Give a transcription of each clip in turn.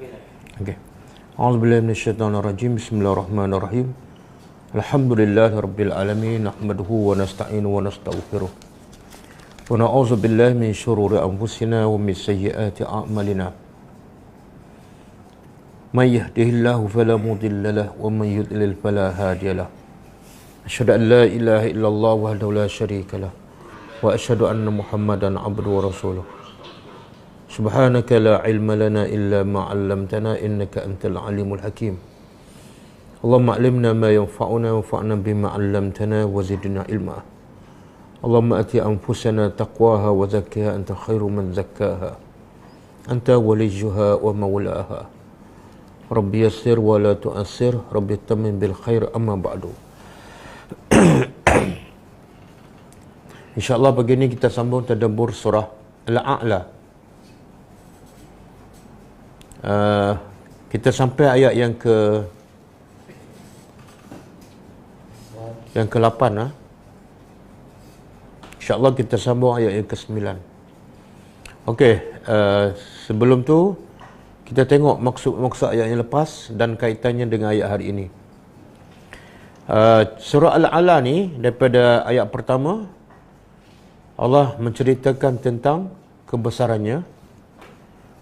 Okey. A'udzubillahi minasyaitonirrajim. Bismillahirrahmanirrahim. Alhamdulillahirabbil alamin. Nahmaduhu wa nasta'inu wa nastaghfiruh. Wa na'udzu billahi min syururi anfusina wa min sayyiati a'malina. May yahdihillahu fala mudilla lahu wa may yudlil fala hadiya lahu. Asyhadu an la ilaha illallah wahdahu la syarika lahu wa asyhadu anna Muhammadan abduhu wa rasuluh. Subhanaka la ilma lana illa ma 'allamtana innaka antal alimul hakim. Allahumma 'allimna ma yanfa'una wanfa'na bima 'allamtana wa zidna ilma. Allahumma ati anfusana taqwaha wa zakkiha anta khairu man zakkaha. Anta waliyuha wa mawlaha. Rabbi yassir wa la tu'assir, Rabbi tamin bil khair amma ba'du. InsyaAllah pagi ini kita sambung tadabbur surah Al-A'la. Kita sampai ayat yang ke-8 InsyaAllah kita sambung ayat yang ke-9. Okey, sebelum tu kita tengok maksud ayat yang lepas dan kaitannya dengan ayat hari ini. Surah Al-A'la ni daripada ayat pertama Allah menceritakan tentang kebesarannya,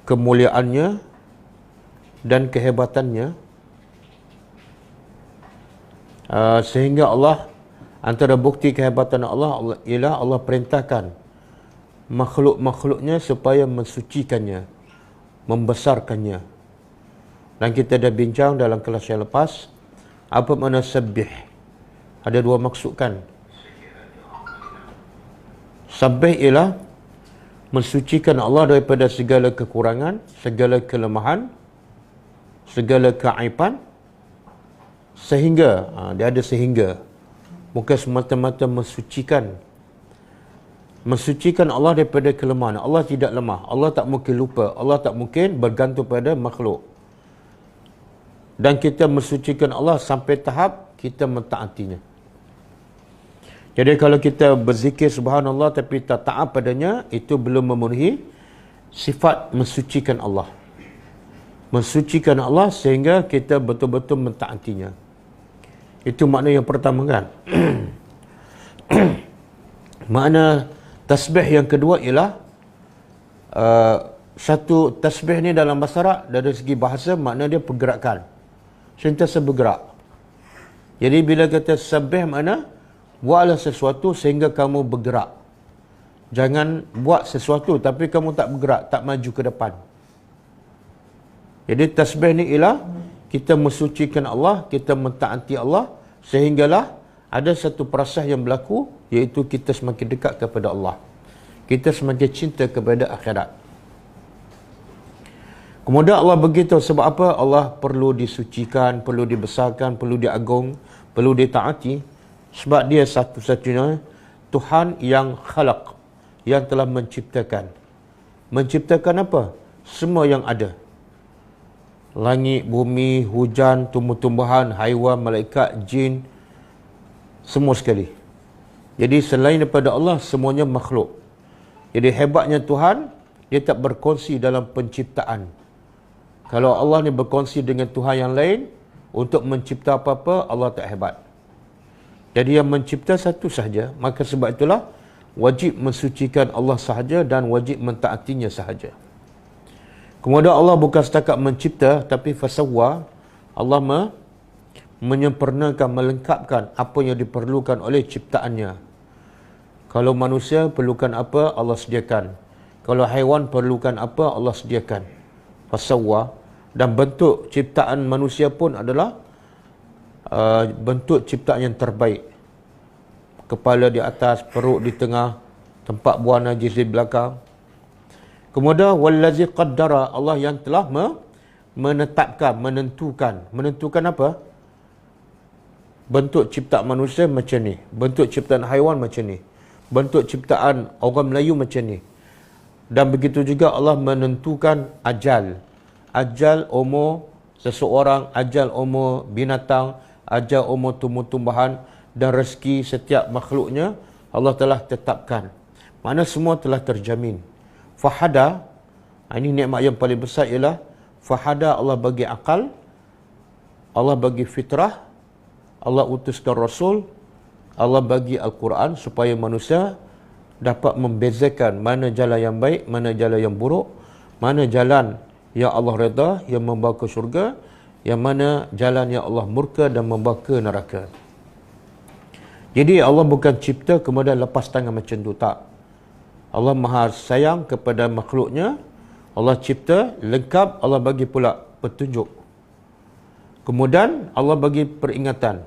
kemuliaannya dan kehebatannya, sehingga Allah, antara bukti kehebatan Allah ialah Allah perintahkan makhluk-makhluknya supaya mensucikannya, membesarkannya. Dan kita dah bincang dalam kelas yang lepas apa makna sabbih. Ada dua maksud kan. Sabbih ialah mensucikan Allah daripada segala kekurangan, segala kelemahan, segala keaiban, sehingga dia ada sehingga, bukan semata-mata mensucikan Allah daripada kelemahan. Allah tidak lemah, Allah tak mungkin lupa, Allah tak mungkin bergantung pada makhluk. Dan kita mensucikan Allah sampai tahap kita mentaatinya. Jadi kalau kita berzikir subhanallah tapi tak taat padanya, itu belum memenuhi sifat mensucikan Allah. Mensucikan Allah sehingga kita betul-betul mentaatinya. Itu makna yang pertama kan. Makna tasbih yang kedua ialah satu tasbih ni dalam bahasa Arab dari segi bahasa makna dia pergerakan, sentiasa bergerak. Jadi bila kata tasbih makna buatlah sesuatu sehingga kamu bergerak. Jangan buat sesuatu tapi kamu tak bergerak, tak maju ke depan. Jadi tasbih ni ialah kita mensucikan Allah, kita mentaati Allah, sehinggalah ada satu proses yang berlaku, iaitu kita semakin dekat kepada Allah. Kita semakin cinta kepada akhirat. Kemudian Allah beritahu sebab apa Allah perlu disucikan, perlu dibesarkan, perlu diagung, perlu ditaati. Sebab dia satu-satunya Tuhan yang khalaq, yang telah menciptakan. Menciptakan apa? Semua yang ada. Langit, bumi, hujan, tumbuh-tumbuhan, haiwan, malaikat, jin, semua sekali. Jadi selain daripada Allah, semuanya makhluk. Jadi hebatnya Tuhan, dia tak berkongsi dalam penciptaan. Kalau Allah ni berkongsi dengan Tuhan yang lain untuk mencipta apa-apa, Allah tak hebat. Jadi yang mencipta satu sahaja. Maka sebab itulah wajib mensucikan Allah sahaja dan wajib mentaatinya sahaja. Kemudian Allah bukan setakat mencipta, tapi fasawwa, Allah menyempurnakan, melengkapkan apa yang diperlukan oleh ciptaannya. Kalau manusia perlukan apa, Allah sediakan. Kalau haiwan perlukan apa, Allah sediakan. Fasawwa. Dan bentuk ciptaan manusia pun adalah bentuk ciptaan yang terbaik. Kepala di atas, perut di tengah, tempat buang najis di belakang. Kemudian wallazi qaddara, Allah yang telah menetapkan, menentukan apa? Bentuk ciptaan manusia macam ni, bentuk ciptaan haiwan macam ni, bentuk ciptaan orang Melayu macam ni. Dan begitu juga Allah menentukan ajal umur seseorang, ajal umur binatang, ajal umur tumbuh-tumbuhan dan rezeki setiap makhluknya Allah telah tetapkan. Mana semua telah terjamin. Fahada, ini nikmat yang paling besar ialah fahada, Allah bagi akal, Allah bagi fitrah, Allah utuskan Rasul, Allah bagi Al-Quran supaya manusia dapat membezakan mana jalan yang baik, mana jalan yang buruk, mana jalan yang Allah redha, yang membawa ke syurga, yang mana jalan yang Allah murka dan membawa ke neraka. Jadi Allah bukan cipta kemudian lepas tangan macam tu, tak. Allah maha sayang kepada makhluknya. Allah cipta lengkap, Allah bagi pula petunjuk. Kemudian Allah bagi peringatan.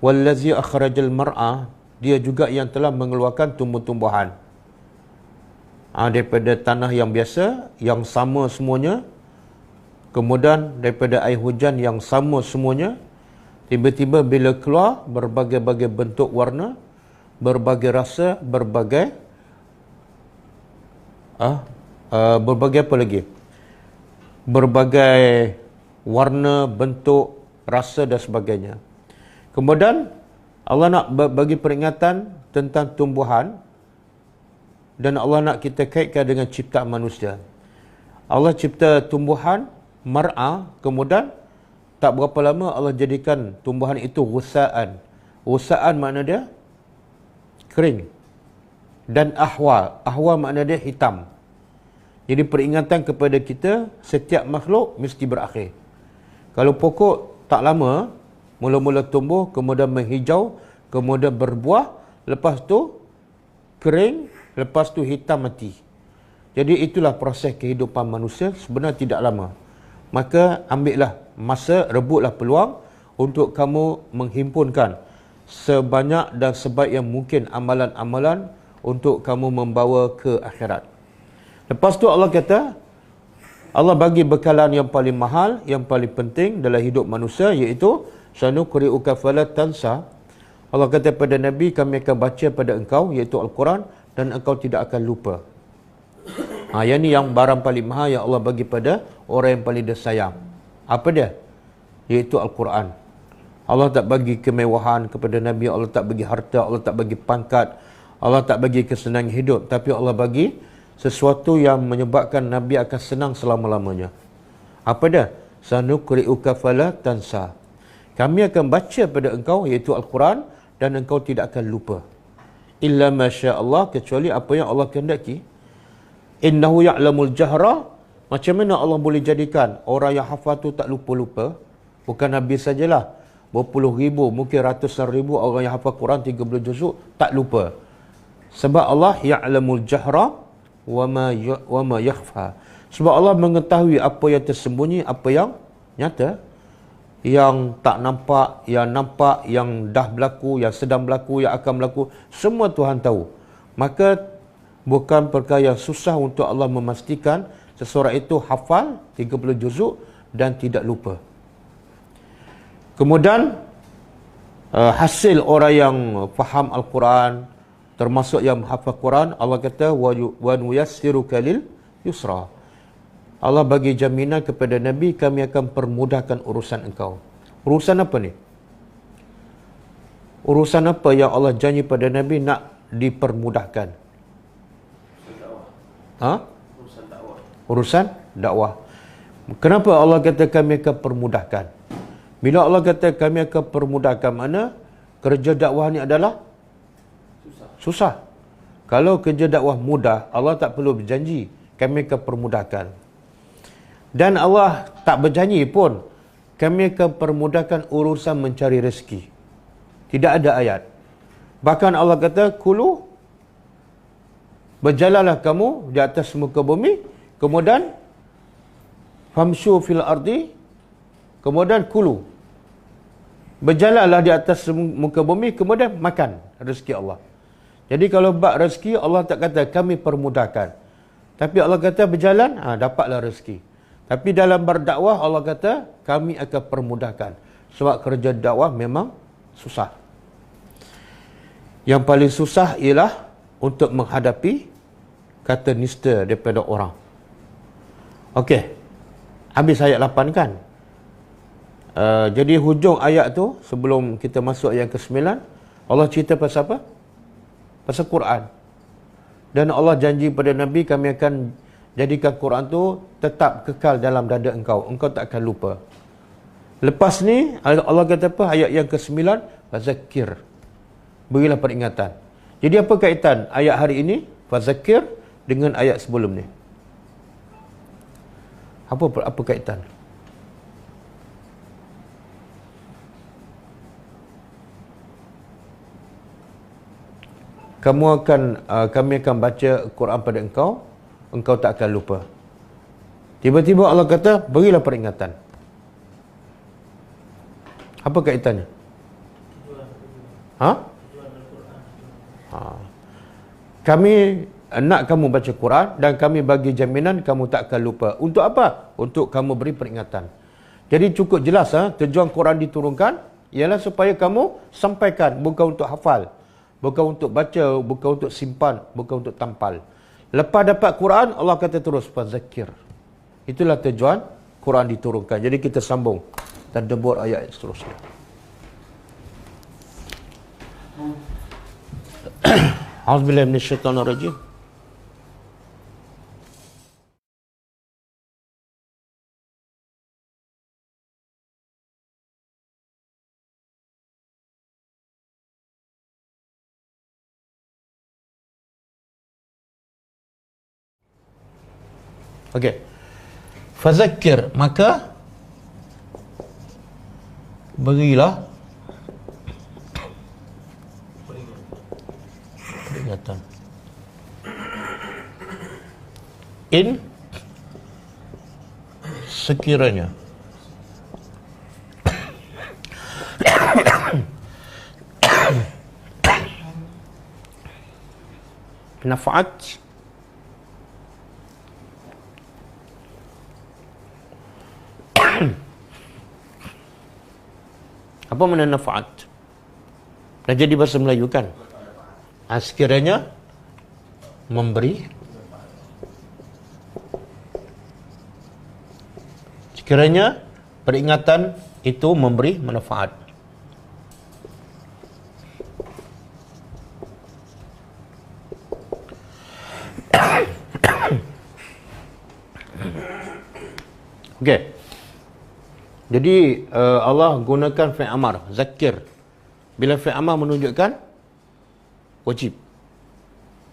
Wallazi akhrajal mar'a, dia juga yang telah mengeluarkan tumbuh-tumbuhan daripada tanah yang biasa, yang sama semuanya. Kemudian daripada air hujan yang sama semuanya. Tiba-tiba bila keluar berbagai-bagai bentuk warna, berbagai rasa, berbagai berbagai apa lagi? Berbagai warna, bentuk, rasa dan sebagainya. Kemudian Allah nak bagi peringatan tentang tumbuhan dan Allah nak kita kaitkan dengan ciptaan manusia. Allah cipta tumbuhan mar'a, kemudian tak berapa lama Allah jadikan tumbuhan itu ghusaan. Ghusaan makna dia kering. Dan ahwa. Ahwa makna dia hitam. Jadi peringatan kepada kita, setiap makhluk mesti berakhir. Kalau pokok tak lama, mula-mula tumbuh, kemudian menghijau, kemudian berbuah, lepas tu kering, lepas tu hitam mati. Jadi itulah proses kehidupan manusia, sebenarnya tidak lama. Maka ambillah masa, rebutlah peluang untuk kamu menghimpunkan sebanyak dan sebaik yang mungkin amalan-amalan untuk kamu membawa ke akhirat. Lepas tu Allah kata, Allah bagi bekalan yang paling mahal, yang paling penting dalam hidup manusia, iaitu sanuqri'uka fala tansa. Allah kata pada Nabi, kami akan baca pada engkau, iaitu Al-Quran, dan engkau tidak akan lupa. Yang ni yang barang paling mahal yang Allah bagi pada orang yang paling dia sayang. Apa dia? Iaitu Al-Quran. Allah tak bagi kemewahan kepada Nabi, Allah tak bagi harta, Allah tak bagi pangkat, Allah tak bagi kesenangan hidup, tapi Allah bagi sesuatu yang menyebabkan Nabi akan senang selama-lamanya. Apa dia? Sanuqri'uka fala tansa. Kami akan baca pada engkau, iaitu Al-Quran, dan engkau tidak akan lupa. Illa masya Allah, kecuali apa yang Allah kehendaki. Innahu ya'lamul jahra. Macam mana Allah boleh jadikan orang yang hafal tu tak lupa-lupa? Bukan Nabi sajalah. Berpuluh ribu, mungkin ratusan ribu orang yang hafal Quran 30 juzuk tak lupa. Sebab Allah ya'lamul jahra wa ma yakhfa. Sebab Allah mengetahui apa yang tersembunyi, apa yang nyata. Yang tak nampak, yang dah berlaku, yang sedang berlaku, yang akan berlaku, semua Tuhan tahu. Maka bukan perkara yang susah untuk Allah memastikan seseorang itu hafal 30 juzuk dan tidak lupa. Kemudian hasil orang yang faham Al-Quran, termasuk yang hafal Quran, Allah kata wa nuyassiruka lil yusra. Allah bagi jaminan kepada Nabi, kami akan permudahkan urusan engkau. Urusan apa ni? Urusan apa yang Allah janji pada Nabi nak dipermudahkan? Urusan dakwah. Kenapa Allah kata kami akan permudahkan? Bila Allah kata kami akan permudahkan, mana kerja dakwah ni adalah susah. Kalau kerja dakwah mudah, Allah tak perlu berjanji kami akan permudahkan. Dan Allah tak berjanji pun kami akan permudahkan urusan mencari rezeki. Tidak ada ayat. Bahkan Allah kata, kulu, berjalanlah kamu di atas muka bumi, kemudian famshu fil ardi, kemudian kulu, berjalanlah di atas muka bumi, kemudian makan rezeki Allah. Jadi kalau bab rezeki, Allah tak kata kami permudahkan, tapi Allah kata berjalan, dapatlah rezeki. Tapi dalam berdakwah Allah kata kami akan permudahkan, sebab kerja dakwah memang susah. Yang paling susah ialah untuk menghadapi kata nista daripada orang. Okey, habis ayat 8 kan? Jadi hujung ayat tu, sebelum kita masuk ayat ke-9, Allah cerita pasal apa? Pasal Quran. Dan Allah janji pada Nabi, kami akan Jadikan Quran tu tetap kekal dalam dada engkau. Engkau tak akan lupa. Lepas ni, Allah kata apa? Ayat yang ke-9, fazakir. Berilah peringatan. Jadi apa kaitan ayat hari ini, fazakir, dengan ayat sebelum ni? Apa kaitan? Kami akan baca Quran pada engkau, engkau tak akan lupa. Tiba-tiba Allah kata, berilah peringatan. Apa kaitannya? Kami nak kamu baca Quran dan kami bagi jaminan kamu tak akan lupa. Untuk apa? Untuk kamu beri peringatan. Jadi cukup jelas tujuan Quran diturunkan ialah supaya kamu sampaikan, bukan untuk hafal, bukan untuk baca, bukan untuk simpan, bukan untuk tampal. Lepas dapat Quran, Allah kata terus fazakir. Itulah tujuan Quran diturunkan. Jadi kita sambung tadabbur ayat seterusnya. A'udzubillahi minasyaitonir rajim. Okey. Fazakir, maka berilah peringatan. In sekiranya nafaat apa makna nafaat? Dah jadi bahasa Melayu kan? Sekiranya memberi, sekiranya peringatan itu memberi manfaat. Okey. Jadi Allah gunakan fi'il amar, zakir. Bila fi'il amar menunjukkan wajib.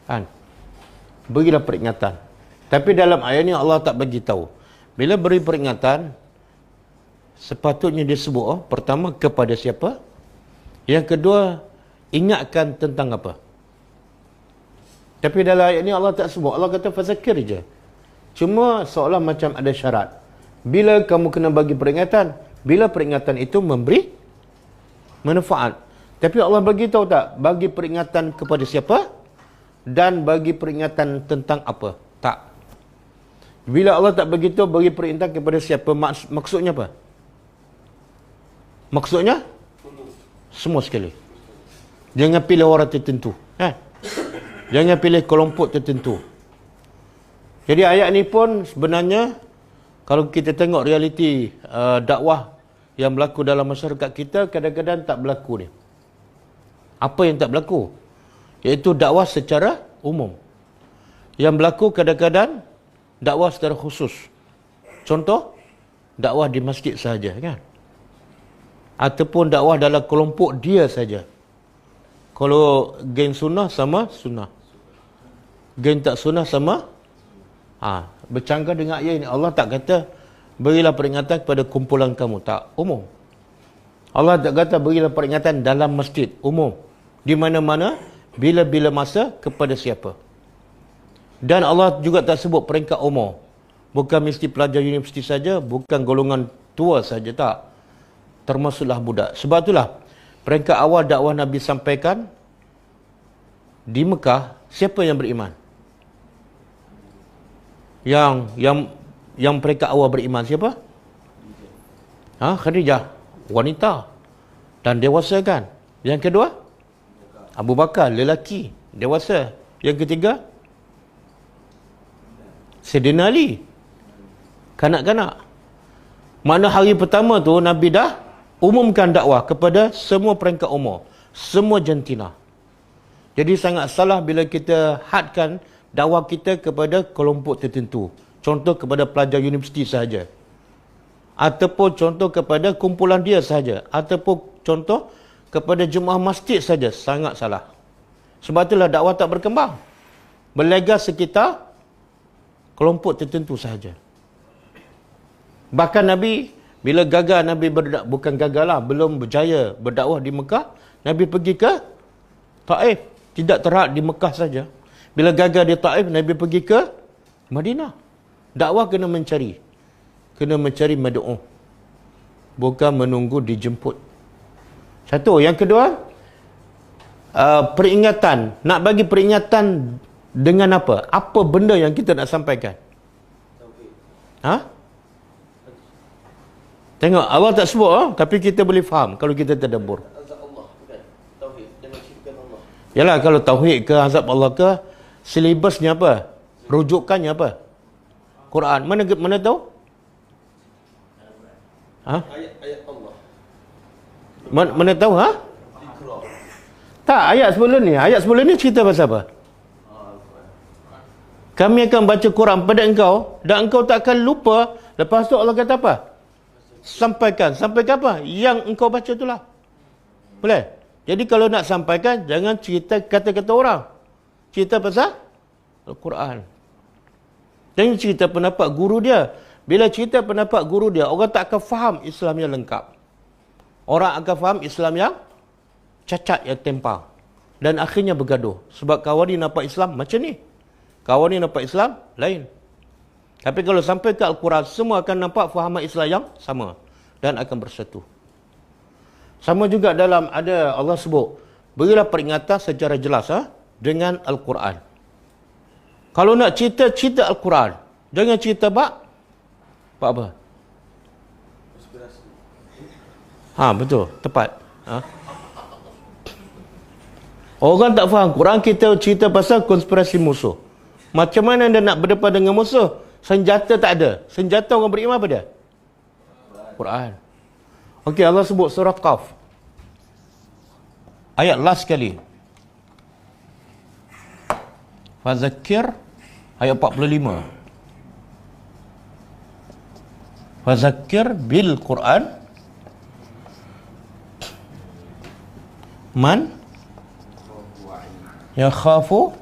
Kan? Berilah peringatan. Tapi dalam ayat ni Allah tak bagi tahu. Bila beri peringatan, sepatutnya dia sebut pertama kepada siapa? Yang kedua, ingatkan tentang apa? Tapi dalam ayat ni Allah tak sebut. Allah kata fazakir je. Cuma seolah macam ada syarat. Bila kamu kena bagi peringatan, bila peringatan itu memberi manfaat. Tapi Allah bagi tahu tak? Bagi peringatan kepada siapa? Dan bagi peringatan tentang apa? Tak. Bila Allah tak begitu, bagi peringatan kepada siapa? Maksudnya apa? Maksudnya? Semua sekali. Jangan pilih orang tertentu. Jangan pilih kelompok tertentu. Jadi ayat ni pun sebenarnya, kalau kita tengok realiti dakwah yang berlaku dalam masyarakat kita, kadang-kadang tak berlaku ni. Apa yang tak berlaku? Iaitu dakwah secara umum. Yang berlaku kadang-kadang dakwah secara khusus. Contoh, dakwah di masjid sahaja, kan? Ataupun dakwah dalam kelompok dia saja. Kalau geng sunnah sama sunnah. Geng tak sunnah sama bercanggah dengan ayat ini. Allah tak kata berilah peringatan kepada kumpulan kamu. Tak, umum. Allah tak kata berilah peringatan dalam masjid, umum. Di mana-mana, bila-bila masa, kepada siapa. Dan Allah juga tak sebut peringkat umur. Bukan mesti pelajar universiti saja, bukan golongan tua saja, tak. Termasuklah budak. Sebab itulah peringkat awal dakwah Nabi sampaikan di Mekah, siapa yang beriman? Yang peringkat awal beriman siapa? Khadijah, wanita dan dewasa, kan? Yang kedua, Abu Bakar, lelaki dewasa. Yang ketiga, Sayyidina Ali, kanak-kanak. Mana hari pertama tu Nabi dah umumkan dakwah kepada semua peringkat umur, semua jantina. Jadi sangat salah bila kita hadkan dakwah kita kepada kelompok tertentu. Contoh kepada pelajar universiti sahaja. Ataupun contoh kepada kumpulan dia sahaja. Ataupun contoh kepada jemaah masjid saja. Sangat salah. Sebab itulah dakwah tak berkembang. Berlega sekitar kelompok tertentu sahaja. Bahkan Nabi, bila gagal Nabi bukan gagal lah, belum berjaya berdakwah di Mekah, Nabi pergi ke Taif. Tidak terhad di Mekah saja. Bila gagal di Taif, Nabi pergi ke Madinah. Dakwah kena mencari. Kena mencari mad'u. Bukan menunggu dijemput. Satu. Yang kedua, peringatan. Nak bagi peringatan dengan apa? Apa benda yang kita nak sampaikan? Ha? Tengok, Allah tak sebut, tapi kita boleh faham kalau kita tadabbur. Yalah, kalau tauhid ke azab Allah ke, silibusnya apa? Rujukannya apa? Quran. Mana tahu? Ha? Ayat Allah. Mana tahu, ha? Tak, ayat sebelum ni cerita pasal apa? Kami akan baca Quran pada engkau dan engkau tak akan lupa. Lepas tu Allah kata apa? Sampaikan apa? Yang engkau baca itulah. Boleh? Jadi kalau nak sampaikan, jangan cerita kata-kata orang. Cerita pasal Al-Quran. Jangan cerita pendapat guru dia. Bila cerita pendapat guru dia, orang tak akan faham Islam yang lengkap. Orang akan faham Islam yang cacat, yang tempang. Dan akhirnya bergaduh. Sebab kawan ni nampak Islam macam ni. Kawan ni nampak Islam lain. Tapi kalau sampai ke Al-Quran, semua akan nampak fahaman Islam yang sama. Dan akan bersatu. Sama juga dalam ada Allah sebut, berilah peringatan secara jelas dengan Al-Quran. Kalau nak cerita Al-Quran. Jangan cerita bab apa? Betul. Tepat. Orang tak faham Quran, kita cerita pasal konspirasi musuh. Macam mana dia nak berdepan dengan musuh? Senjata tak ada. Senjata orang beriman apa dia? Quran. Okey, Allah sebut surah Qaf. Ayat last sekali. Fazakir, ayat 45. Fazakir bil Quran man yakhafu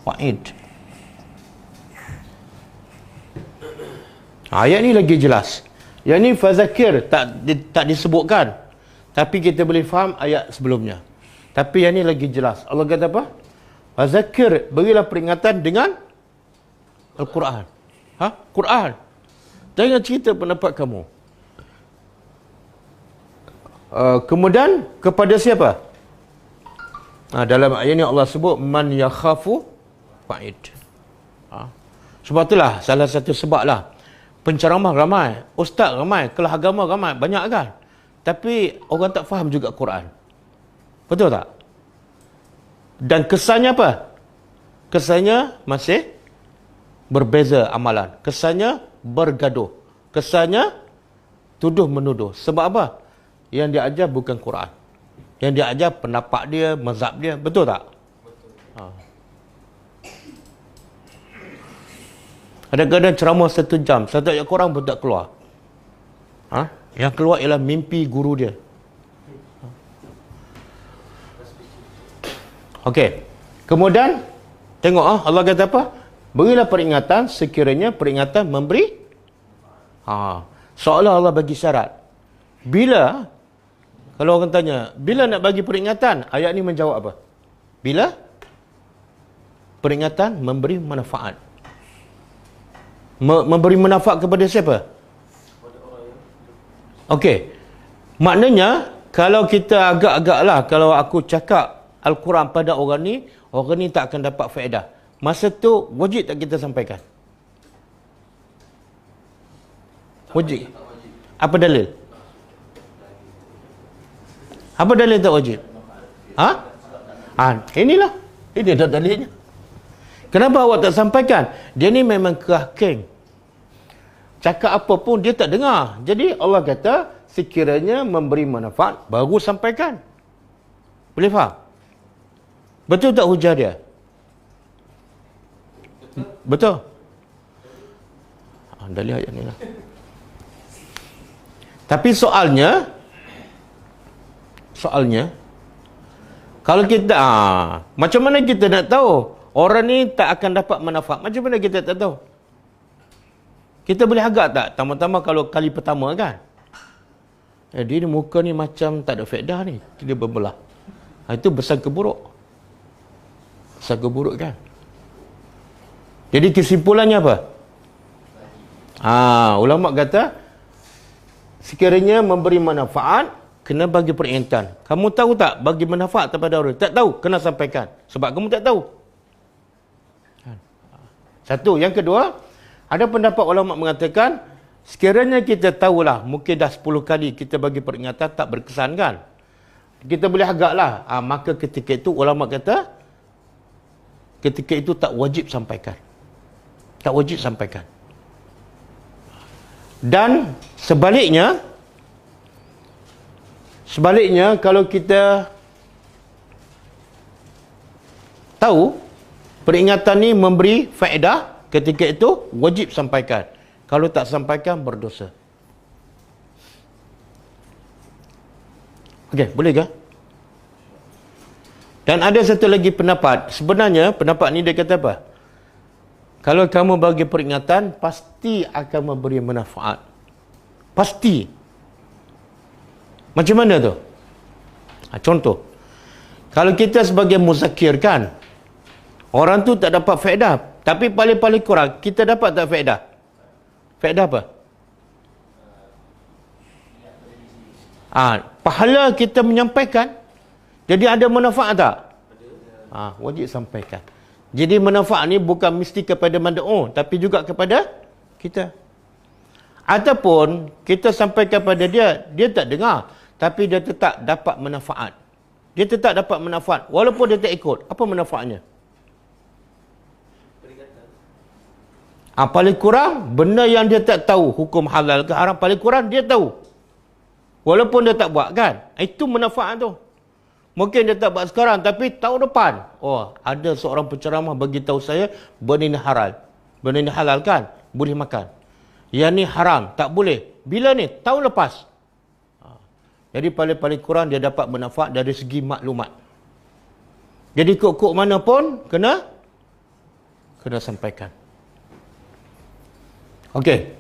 wa'id. Ayat ni lagi jelas. Yang ni fazakir tak disebutkan. Tapi kita boleh faham ayat sebelumnya. Tapi yang ni lagi jelas. Allah kata apa? Fazakir, berilah peringatan dengan Al-Quran. Quran. Jangan cerita pendapat kamu. Kemudian kepada siapa? Dalam ayat ni Allah sebut man yakhafu wa'id. Sebab itulah salah satu sebab lah penceramah ramai, ustaz ramai, kelas agama ramai, banyak kan? Tapi orang tak faham juga Quran. Betul tak? Dan kesannya apa? Kesannya masih berbeza amalan. Kesannya bergaduh. Kesannya tuduh-menuduh. Sebab apa? Yang dia ajar bukan Quran. Yang dia ajar pendapat dia, mazhab dia. Betul tak? Betul. Kadang-kadang ceramah 1 jam, 1 ayat Quran pun tak keluar. Yang keluar ialah mimpi guru dia. Okey. Kemudian tengok Allah kata apa? Berilah peringatan sekiranya peringatan memberi. Seolah Allah bagi syarat. Bila kalau orang tanya, bila nak bagi peringatan? Ayat ni menjawab apa? Bila peringatan memberi manfaat. Memberi manfaat kepada siapa? Okey. Maknanya kalau kita agak-agak lah, kalau aku cakap Al-Quran pada orang ni tak akan dapat faedah. Masa tu wajib tak kita sampaikan? Wajib. Apa dalil? Apa dalil tak wajib? Inilah. Ini dah dalilnya. Kenapa awak tak sampaikan? Dia ni memang kerah keng. Cakap apa pun dia tak dengar. Jadi Allah kata sekiranya memberi manfaat baru sampaikan. Boleh faham? Betul tak hujah dia? Betul. Dah lihat yang ni lah. Tapi soalnya, kalau kita, macam mana kita nak tahu orang ni tak akan dapat manfaat? Macam mana kita tak tahu? Kita boleh agak tak? Tama-tama kalau kali pertama kan, dia ni muka ni macam tak ada faedah ni, dia berbelah. Itu bersangka buruk. Bersangka buruk kan? Jadi kesimpulannya apa? Ulama kata, sekiranya memberi manfaat, kena bagi peringatan. Kamu tahu tak bagi manfaat kepada orang? Tak tahu, kena sampaikan. Sebab kamu tak tahu. Satu. Yang kedua, ada pendapat ulama mengatakan, sekiranya kita tahulah, mungkin dah 10 kali kita bagi peringatan tak berkesan kan? Kita boleh agaklah. Maka ketika itu ulama kata, ketika itu tak wajib sampaikan. Tak wajib sampaikan. Dan sebaliknya kalau kita tahu peringatan ni memberi faedah, ketika itu wajib sampaikan. Kalau tak sampaikan, berdosa. Okey, boleh ke? Dan ada satu lagi pendapat. Sebenarnya pendapat ni dia kata apa? Kalau kamu bagi peringatan, pasti akan memberi manfaat. Pasti. Macam mana tu? Contoh, kalau kita sebagai muzakir kan, orang tu tak dapat faedah, tapi paling-paling kurang kita dapat tak faedah? Faedah apa? Pahala kita menyampaikan. Jadi ada manfaat tak? Wajib sampaikan. Jadi manfaat ni bukan mesti kepada mand'u, tapi juga kepada kita. Ataupun kita sampaikan kepada dia, dia tak dengar, tapi dia tetap dapat manfaat. Dia tetap dapat manfaat walaupun dia tak ikut. Apa manfaatnya? Paling kurang benda yang dia tak tahu, hukum halal ke haram, paling kurang dia tahu. Walaupun dia tak buat kan? Itu manfaat tu. Mungkin dia tak buat sekarang, tapi tahun depan, ada seorang penceramah bagi tahu saya, benda ni halal. Benda ni halal kan? Boleh makan. Yang ni haram, tak boleh. Bila ni? Tahun lepas. Jadi paling-paling kurang dia dapat manfaat dari segi maklumat. Jadi kok mana pun kena sampaikan. Okey.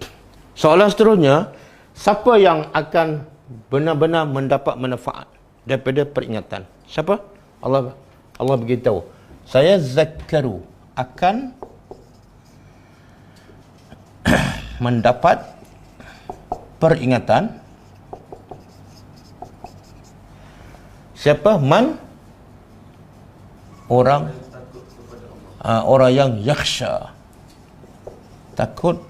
Soalan seterusnya, siapa yang akan benar-benar mendapat manfaat daripada peringatan? Siapa? Allah beritahu, saya zakaru akan mendapat peringatan. Siapa? Man? Orang yang yakhsha, takut.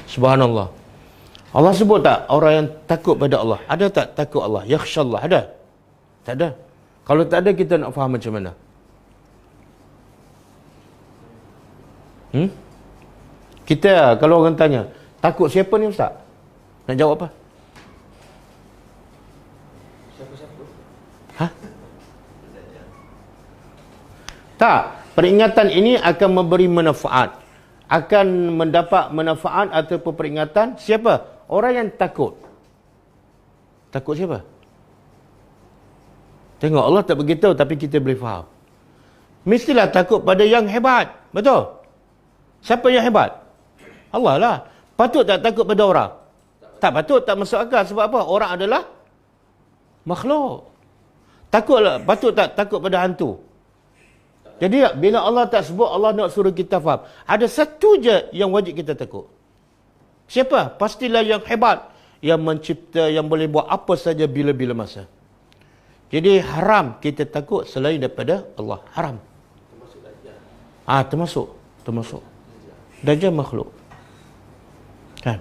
Subhanallah. Allah sebut tak orang yang takut pada Allah? Ada tak takut Allah? Yakhsha Allah. Ada? Tak ada. Kalau tak ada, kita nak faham macam mana? Kita, kalau orang tanya, takut siapa ni Ustaz? Nak jawab apa? Siapa-siapa? Tak. Peringatan ini akan memberi manfaat. Akan mendapat manfaat ataupun peringatan siapa? Orang yang takut. Takut siapa? Tengok, Allah tak beritahu, tapi kita boleh faham. Mestilah takut pada yang hebat. Betul? Siapa yang hebat? Allah lah. Patut tak takut pada orang? Tak patut, tak masuk akal. Sebab apa? Orang adalah makhluk. Patut tak takut pada hantu? Jadi bila Allah tak sebut, Allah nak suruh kita faham. Ada satu je yang wajib kita takut. Siapa? Pastilah yang hebat, yang mencipta, yang boleh buat apa saja bila-bila masa. Jadi haram kita takut selain daripada Allah. Haram. Termasuk Dajjal. Termasuk. Dajjal makhluk. Kan?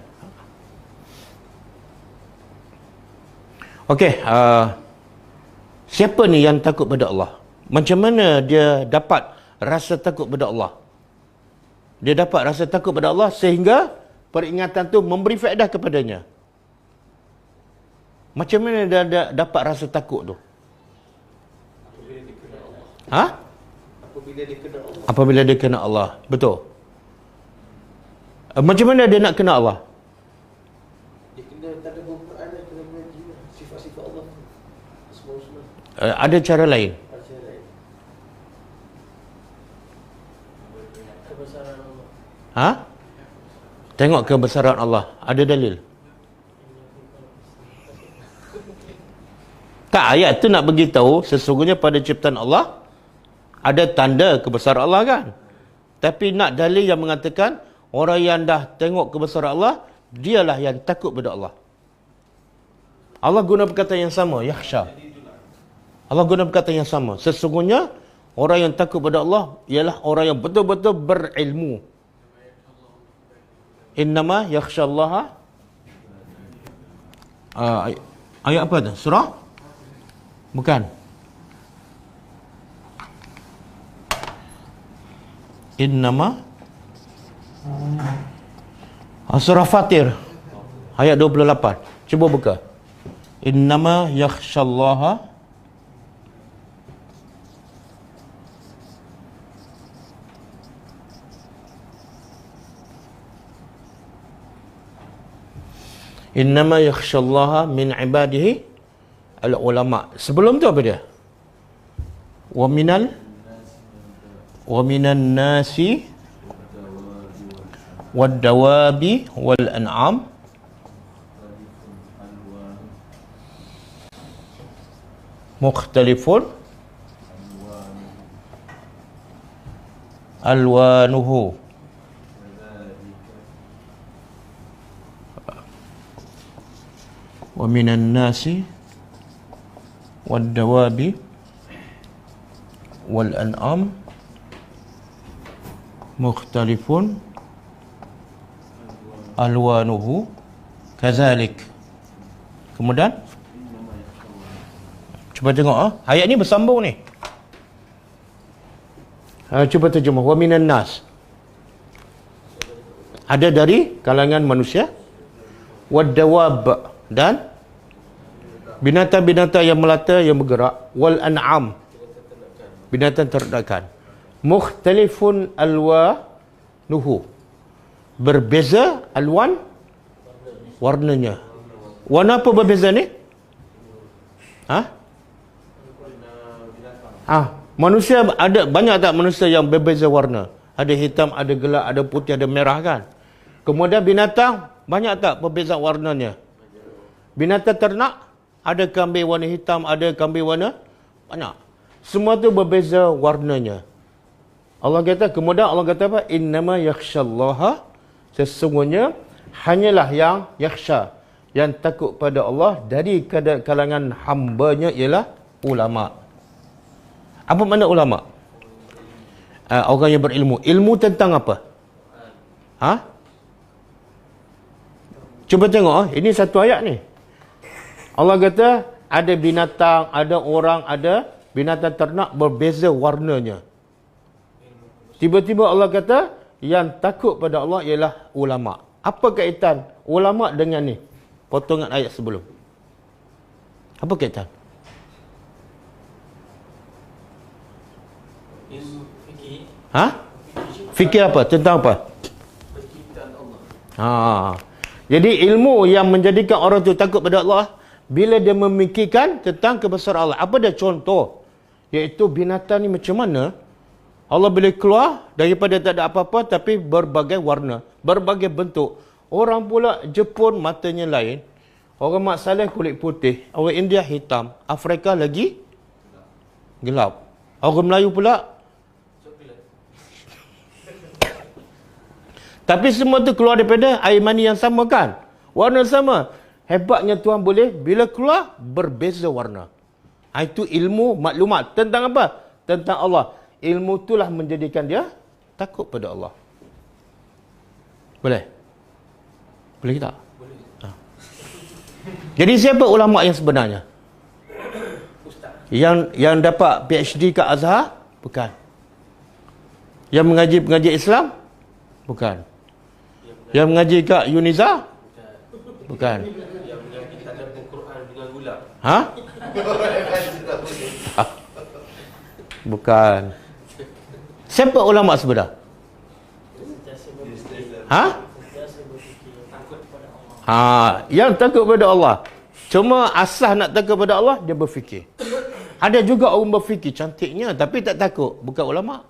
Okey, siapa ni yang takut pada Allah? Macam mana dia dapat rasa takut pada Allah? Dia dapat rasa takut pada Allah sehingga peringatan tu memberi faedah kepadanya. Macam mana dia dapat rasa takut tu? Apabila dia kenal Allah. Apabila Apabila dia kena Allah. Apabila dia kena Allah. Betul. Macam mana dia nak kena Allah? Dia kena tadabbur Quran dan kena mengaji sifat-sifat Allah tu. Semua. Ada cara lain. Macam lain. Kebesaran Allah. Ha? Tengok kebesaran Allah. Ada dalil? Tak, ayat tu nak beritahu sesungguhnya pada ciptaan Allah ada tanda kebesaran Allah kan. Tapi nak dalil yang mengatakan orang yang dah tengok kebesaran Allah, dialah yang takut pada Allah. Allah guna perkataan yang sama, yakhsha. Allah guna perkataan yang sama. Sesungguhnya orang yang takut pada Allah ialah orang yang betul-betul berilmu. Innama yakhshallaha. Ayat apa tu? Surah? Bukan. Innama Surah Fatir ayat 28. Cuba buka. Innama yakhshallaha Innama yakhshallaha min ibadihi al-ulama. Sebelum tu apa dia? Wa minan nasi wad dawabi wal an'am mukhtalifun alwanuhu. Wa minan nasi wad dawabi wal an'am mukhtalifun alwanuhu kazalik. Kemudian cuba tengok ayat ni bersambung ni. Cuba terjemah. Wa minan nas, ada dari kalangan manusia, wad dawab, dan binatang-binatang yang melata yang bergerak, wal an'am, binatang ternakan, mukhtalifun alwanuhu, berbeza alwan, warnanya. Warna apa berbeza ni? Manusia ada banyak tak manusia yang berbeza warna? Ada hitam, ada gelap, ada putih, ada merah kan? Kemudian binatang banyak tak berbeza warnanya? Binatang ternak ada kambing warna hitam, ada kambing warna banyak. Semua tu berbeza warnanya. Allah kata, kemudian Allah kata apa? Innama yakhshallaha, sesungguhnya hanyalah yang yakhsha, yang takut pada Allah dari kalangan hambanya ialah ulama. Apa makna ulama? Orang yang berilmu. Ilmu tentang apa? Cuba tengok, ini satu ayat ni. Allah kata ada binatang, ada orang, ada binatang ternak berbeza warnanya. Tiba-tiba Allah kata yang takut pada Allah ialah ulama. Apa kaitan ulama dengan ni? Potongan ayat sebelum. Apa kaitan? Fikir. Fikir apa? Tentang apa? Penciptaan Allah. Jadi ilmu yang menjadikan orang tu takut pada Allah bila dia memikirkan tentang kebesaran Allah. Apa dia contoh? Iaitu binatang ni macam mana Allah boleh keluar daripada tak ada apa-apa tapi berbagai warna, berbagai bentuk. Orang pula Jepun matanya lain, orang Mak Saleh kulit putih, orang India hitam, Afrika lagi gelap. Orang Melayu pula tapi semua tu keluar daripada air mani yang sama kan? Warna sama. Hebatnya Tuhan boleh bila keluar berbeza warna. Itu ilmu maklumat tentang apa? Tentang Allah. Ilmu itulah menjadikan dia takut pada Allah. Boleh? Boleh tak? Boleh. Jadi siapa ulama yang sebenarnya? Ustaz. Yang dapat PhD kat Azhar? Bukan. Yang mengaji Islam? Bukan. Yang mengaji kat Uniza? Bukan. Yang mengaji tadabbur Quran dengan gula. Bukan. Siapa ulama sebenar? Ha? Yang takut pada Allah. Cuma asas nak takut pada Allah, dia berfikir. Ada juga orang berfikir cantiknya tapi tak takut, bukan ulama.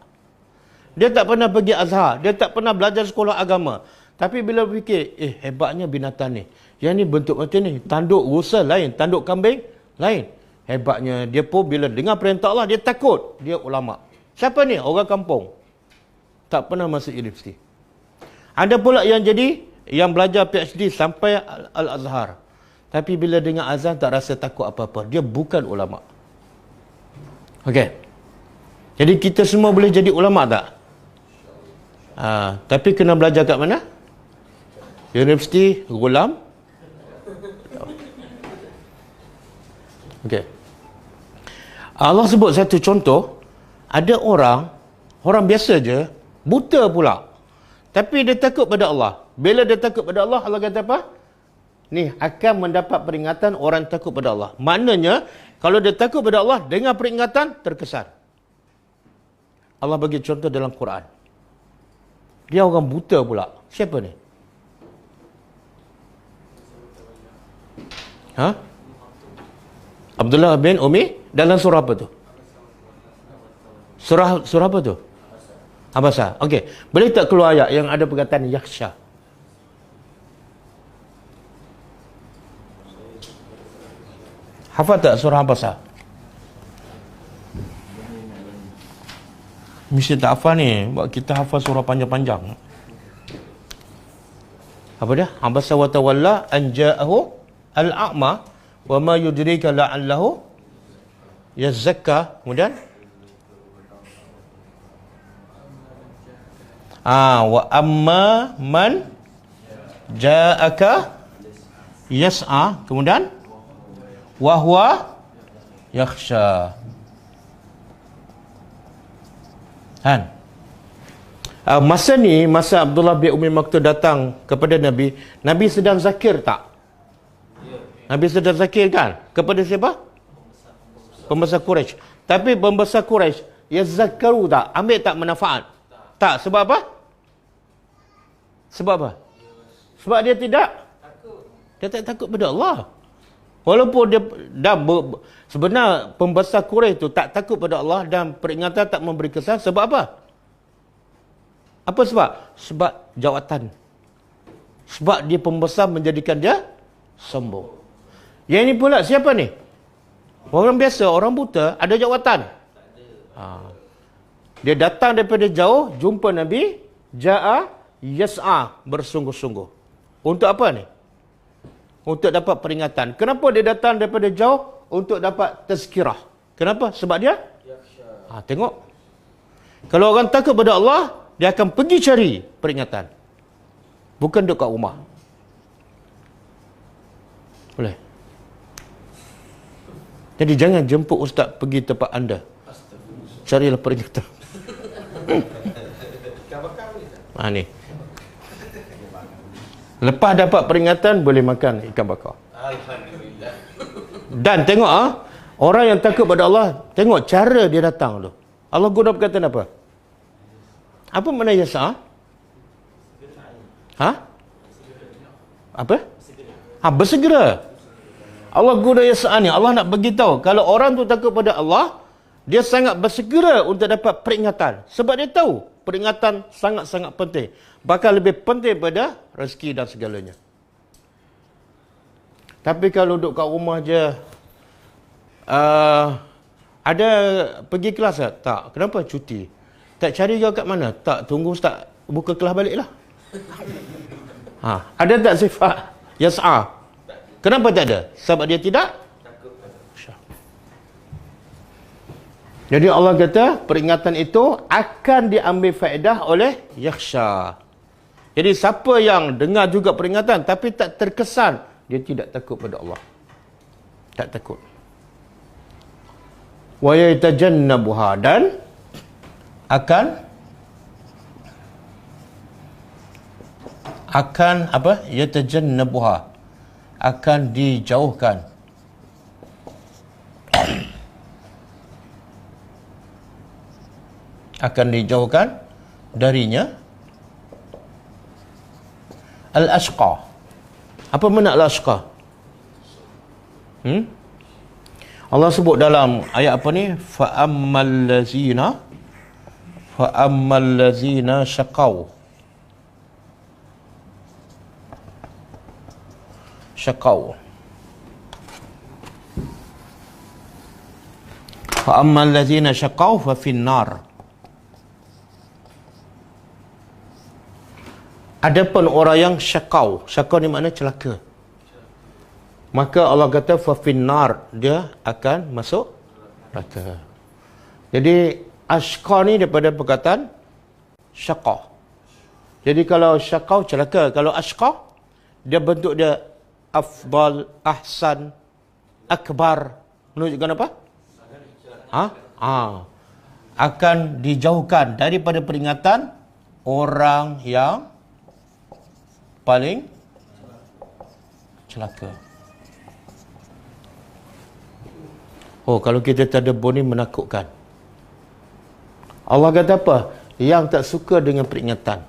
Dia tak pernah pergi Azhar, dia tak pernah belajar sekolah agama. Tapi bila berfikir, hebatnya binatang ni. Yang ni bentuk macam ni, tanduk rusa lain, tanduk kambing lain. Hebatnya dia pun bila dengar perintah Allah, dia takut. Dia ulama. Siapa ni? Orang kampung. Tak pernah masuk universiti. Ada pula yang belajar PhD sampai Al-Azhar. Tapi bila dengar azan tak rasa takut apa-apa. Dia bukan ulama. Okey. Jadi kita semua boleh jadi ulama tak? Tapi kena belajar kat mana? Universiti Ghulam. Okey. Allah sebut satu contoh. Ada orang biasa je, buta pula. Tapi dia takut pada Allah. Bila dia takut pada Allah, Allah kata apa? Ni akan mendapat peringatan orang takut pada Allah. Maknanya, kalau dia takut pada Allah, dengan peringatan, terkesan. Allah bagi contoh dalam Quran. Dia orang buta pula. Siapa ni? Abdullah bin Umi dalam surah apa tu? Surah apa tu? Abasa. Okey. Boleh tak keluar ayat yang ada perkataan yakhsha? Hafal tak surah Abasa? Mesti tak hafal ni. Buat kita hafal surah panjang-panjang. Apa dia? Abasa wa tawalla an ja'ahu al-a'ma wa ma yudrika la'allahu yazakka. Kemudian wa amma man ja'aka yas'a. Kemudian wa huwa yakhsha. Kan? Masa ni, masa Abdullah bin Umi Maktum datang kepada Nabi, Nabi sedang zakir tak? Nabi sedang zakir kan? Kepada siapa? Pembesar Quraisy. Tapi pembesar Quraisy, ya zakaru tak? Ambil tak manfaat? Tak. Sebab apa? Sebab apa? Sebab dia tidak? Dia tak takut pada Allah. Walaupun dia sebenarnya pembesar Quraisy itu tak takut pada Allah dan peringatan tak memberi kesan. Sebab apa? Apa sebab? Sebab jawatan. Sebab dia pembesar menjadikan dia sombong. Yang ini pula siapa ni? Orang biasa, orang buta, ada jawatan. Dia datang daripada jauh, jumpa Nabi, ja'a yas'a, bersungguh-sungguh. Untuk apa ni? Untuk dapat peringatan. Kenapa dia datang daripada jauh? Untuk dapat tazkirah. Kenapa? Sebab dia? Tengok. Kalau orang takut pada Allah, dia akan pergi cari peringatan. Bukan duduk kat rumah. Boleh? Jadi jangan jemput ustaz pergi tempat anda. Carilah peringatan. Ni. Lepas dapat peringatan, boleh makan ikan bakar. Alhamdulillah. Dan tengok orang yang takut pada Allah, tengok cara dia datang tu. Allah guna perkataan apa? Apa makna yasa? Apa? Bersegera. Allah guna yasa ni. Allah nak beritahu kalau orang tu takut pada Allah, dia sangat bersegera untuk dapat peringatan. Sebab dia tahu peringatan sangat-sangat penting. Bahkan lebih penting daripada rezeki dan segalanya. Tapi kalau duduk kat rumah je, ada pergi kelas tak? Tak. Kenapa? Cuti. Tak cari kau kat mana? Tak. Tunggu ustaz buka kelas balik lah. Ada tak sifat yas'a? Kenapa tak ada? Sebab dia tidak? Jadi Allah kata peringatan itu akan diambil faedah oleh yakhsha. Jadi siapa yang dengar juga peringatan tapi tak terkesan, dia tidak takut pada Allah. Tak takut. Wa yatajannabuha, dan akan apa? Yatajannabuha, akan dijauhkan. akan dijauhkan darinya al-ashqa. Apa makna al-ashqa? Allah sebut dalam ayat apa ni? Fa'ammal lazina syaqaw. Fa'ammal lazina syaqaw fa finnar. Adapun orang yang syaqaw ni makna celaka. Maka Allah kata fa finnar, dia akan masuk neraka. Jadi ashqa ni daripada perkataan syaqa. Jadi kalau syaqaw celaka, kalau ashqa dia bentuk dia afdal, ahsan, akbar, menunjukkan apa? Akan dijauhkan daripada peringatan orang yang paling celaka. Oh, kalau kita tadabbur ni menakutkan. Allah kata apa? Yang tak suka dengan peringatan.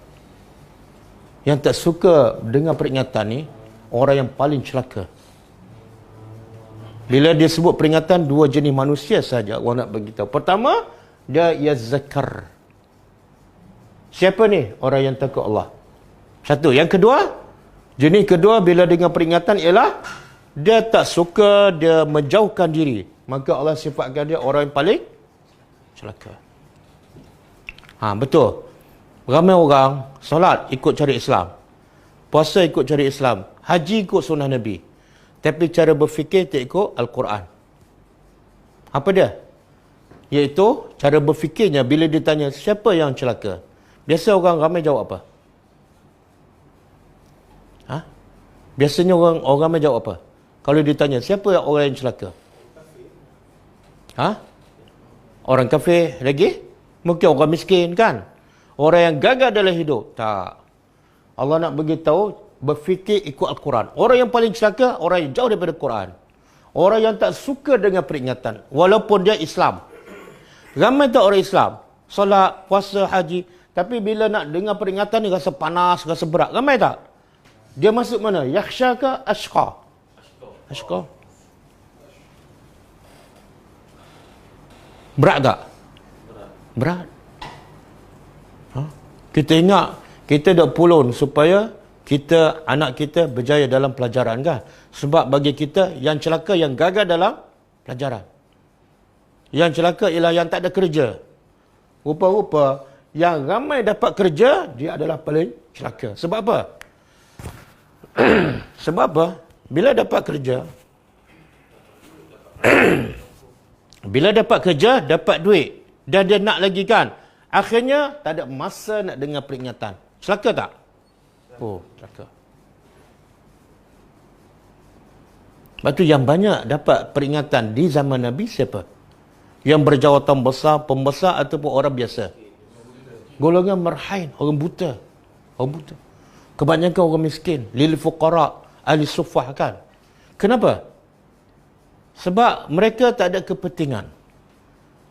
Yang tak suka dengan peringatan ni orang yang paling celaka. Bila dia sebut peringatan, dua jenis manusia saja Allah nak beritahu. Pertama, dia yazzakar. Siapa ni? Orang yang takut Allah. Satu. Yang kedua, jenis kedua bila dengan peringatan ialah dia tak suka, dia menjauhkan diri. Maka Allah sifatkan dia orang yang paling celaka. Betul. Ramai orang solat ikut cari Islam, puasa ikut cari Islam, haji ikut sunnah Nabi, tapi cara berfikir tak ikut Al-Quran. Apa dia? Iaitu cara berfikirnya bila ditanya siapa yang celaka, biasa orang ramai jawab apa? Biasanya orang ramai jawab apa kalau ditanya siapa orang yang celaka? Orang kafir lagi? Mungkin orang miskin kan? Orang yang gagal dalam hidup? Tak. Allah nak beritahu berfikir ikut Al-Quran. Orang yang paling celaka, orang yang jauh daripada Quran. Orang yang tak suka dengan peringatan. Walaupun dia Islam. Ramai tak orang Islam? Solat, puasa, haji. Tapi bila nak dengar peringatan ni rasa panas, rasa berat. Ramai tak? Dia masuk mana? Yakhsha ke ashqa? Ashqa. Berat tak? Berat. Kita ingat, kita dah pulun supaya kita, anak kita berjaya dalam pelajaran kan? Sebab bagi kita, yang celaka yang gagal dalam pelajaran. Yang celaka ialah yang tak ada kerja. Rupa-rupa, yang ramai dapat kerja, dia adalah paling celaka. Sebab apa? Sebab apa? Bila dapat kerja, bila dapat kerja, dapat duit. Dan dia nak lagi kan. Akhirnya, tak ada masa nak dengar peringatan. Celaka tak? Oh, celaka. Sebab tu yang banyak dapat peringatan di zaman Nabi siapa? Yang berjawatan besar, pembesar ataupun orang biasa? Golongan marhain, orang buta. Orang buta. Kebanyakan orang miskin. Lil fuqara, ahli suffah kan. Kenapa? Sebab mereka tak ada kepentingan.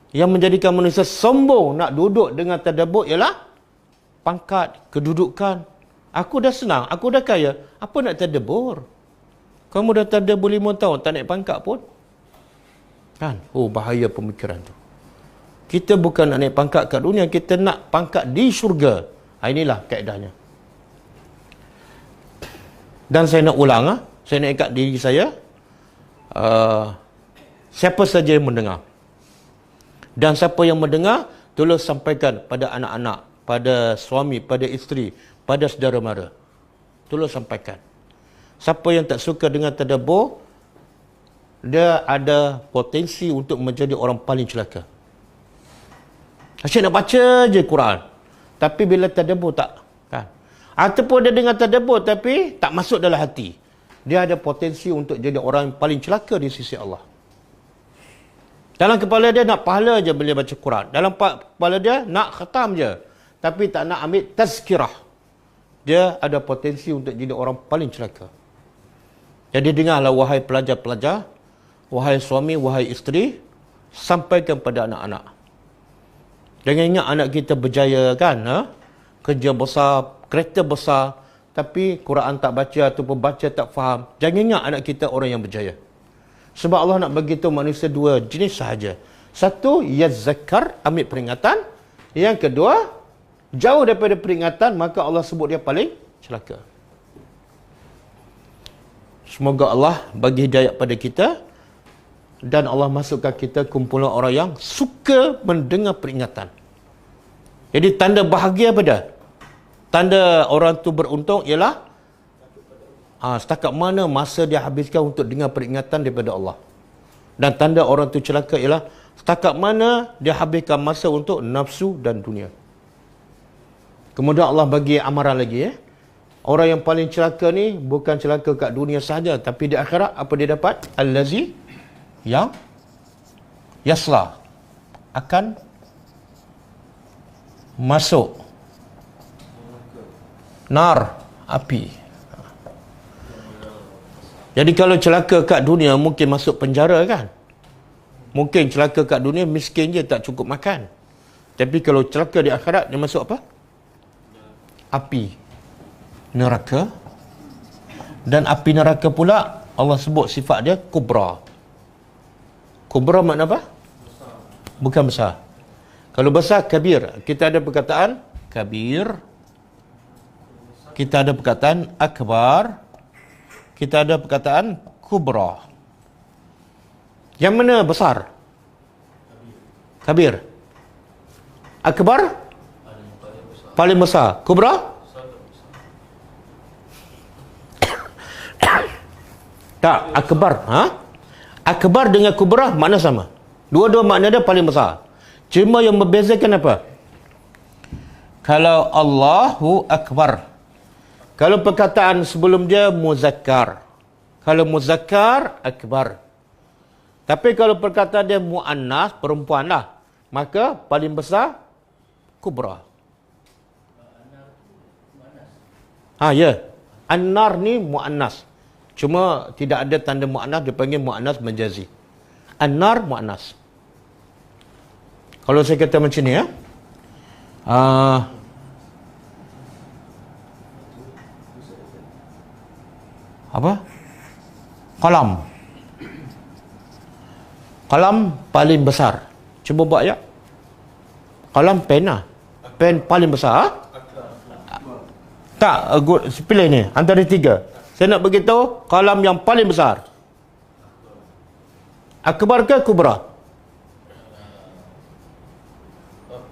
Yang menjadikan manusia sombong nak duduk dengan tadabbur ialah pangkat, kedudukan. Aku dah senang, aku dah kaya. Apa nak tadabbur? Kamu dah tadabbur 5 tahun, tak naik pangkat pun. Kan? Oh, bahaya pemikiran tu. Kita bukan nak naik pangkat kat dunia, kita nak pangkat di syurga. Inilah kaedahnya. Dan saya nak ulang, saya nak ikat diri saya. Siapa saja yang mendengar. Dan siapa yang mendengar, tolong sampaikan pada anak-anak, pada suami, pada isteri, pada saudara mara. Tolong sampaikan. Siapa yang tak suka dengan tadabbur, dia ada potensi untuk menjadi orang paling celaka. Asyik nak baca je Quran, tapi bila tadabbur tak, kan? Ataupun dia dengar tadabbur tapi tak masuk dalam hati, dia ada potensi untuk jadi orang yang paling celaka di sisi Allah. Dalam kepala dia nak pahala je bila baca Quran. Dalam kepala dia nak khatam je, tapi tak nak ambil tazkirah. Dia ada potensi untuk jadi orang paling celaka. Jadi dengarlah wahai pelajar-pelajar, wahai suami, wahai isteri, sampaikan pada anak-anak. Jangan ingat anak kita berjaya kan, kerja besar, kereta besar, tapi Quran tak baca ataupun baca tak faham. Jangan ingat anak kita orang yang berjaya. Sebab Allah nak bagi tahu manusia dua jenis sahaja. Satu, yazzakar, ambil peringatan. Yang kedua, jauh daripada peringatan, maka Allah sebut dia paling celaka. Semoga Allah bagi hidayah pada kita dan Allah masukkan kita kumpulan orang yang suka mendengar peringatan. Jadi tanda bahagia apa dah? Tanda orang tu beruntung ialah setakat mana masa dia habiskan untuk dengar peringatan daripada Allah. Dan tanda orang tu celaka ialah setakat mana dia habiskan masa untuk nafsu dan dunia. Kemudian Allah bagi amaran lagi. Orang yang paling celaka ni bukan celaka kat dunia sahaja, tapi di akhirat apa dia dapat? Allazi yang yasla, akan masuk nar, api. Jadi kalau celaka kat dunia mungkin masuk penjara kan? Mungkin celaka kat dunia miskin je, tak cukup makan. Tapi kalau celaka di akhirat dia masuk apa? Api neraka. Dan api neraka pula Allah sebut sifat dia kubra. Kubra makna apa? Besar. Bukan besar. Kalau besar, kabir. Kita ada perkataan kabir. Kita ada perkataan akbar. Kita ada perkataan kubra. Yang mana besar? Kabir. Akbar? Paling besar. Kubra? Tak, akbar. Akbar dengan kubra makna sama. Dua-dua makna dia paling besar. Cuma yang membezakan apa? Kalau Allahu Akbar, kalau perkataan sebelum dia muzakkar. Kalau muzakkar, akbar. Tapi kalau perkataan dia muannas, perempuan lah, maka paling besar kubra. Ya. An-nar ni muannas. Cuma tidak ada tanda mu'annas, dipanggil mu'annas majazi. An-nar mu'annas. Kalau saya kata macam ni apa? Qalam. Qalam paling besar. Cuba buat ya. Qalam pena. Pen paling besar. Tak, pilih ni antara tiga. Saya nak beritahu qalam yang paling besar. Akbar ke kubra?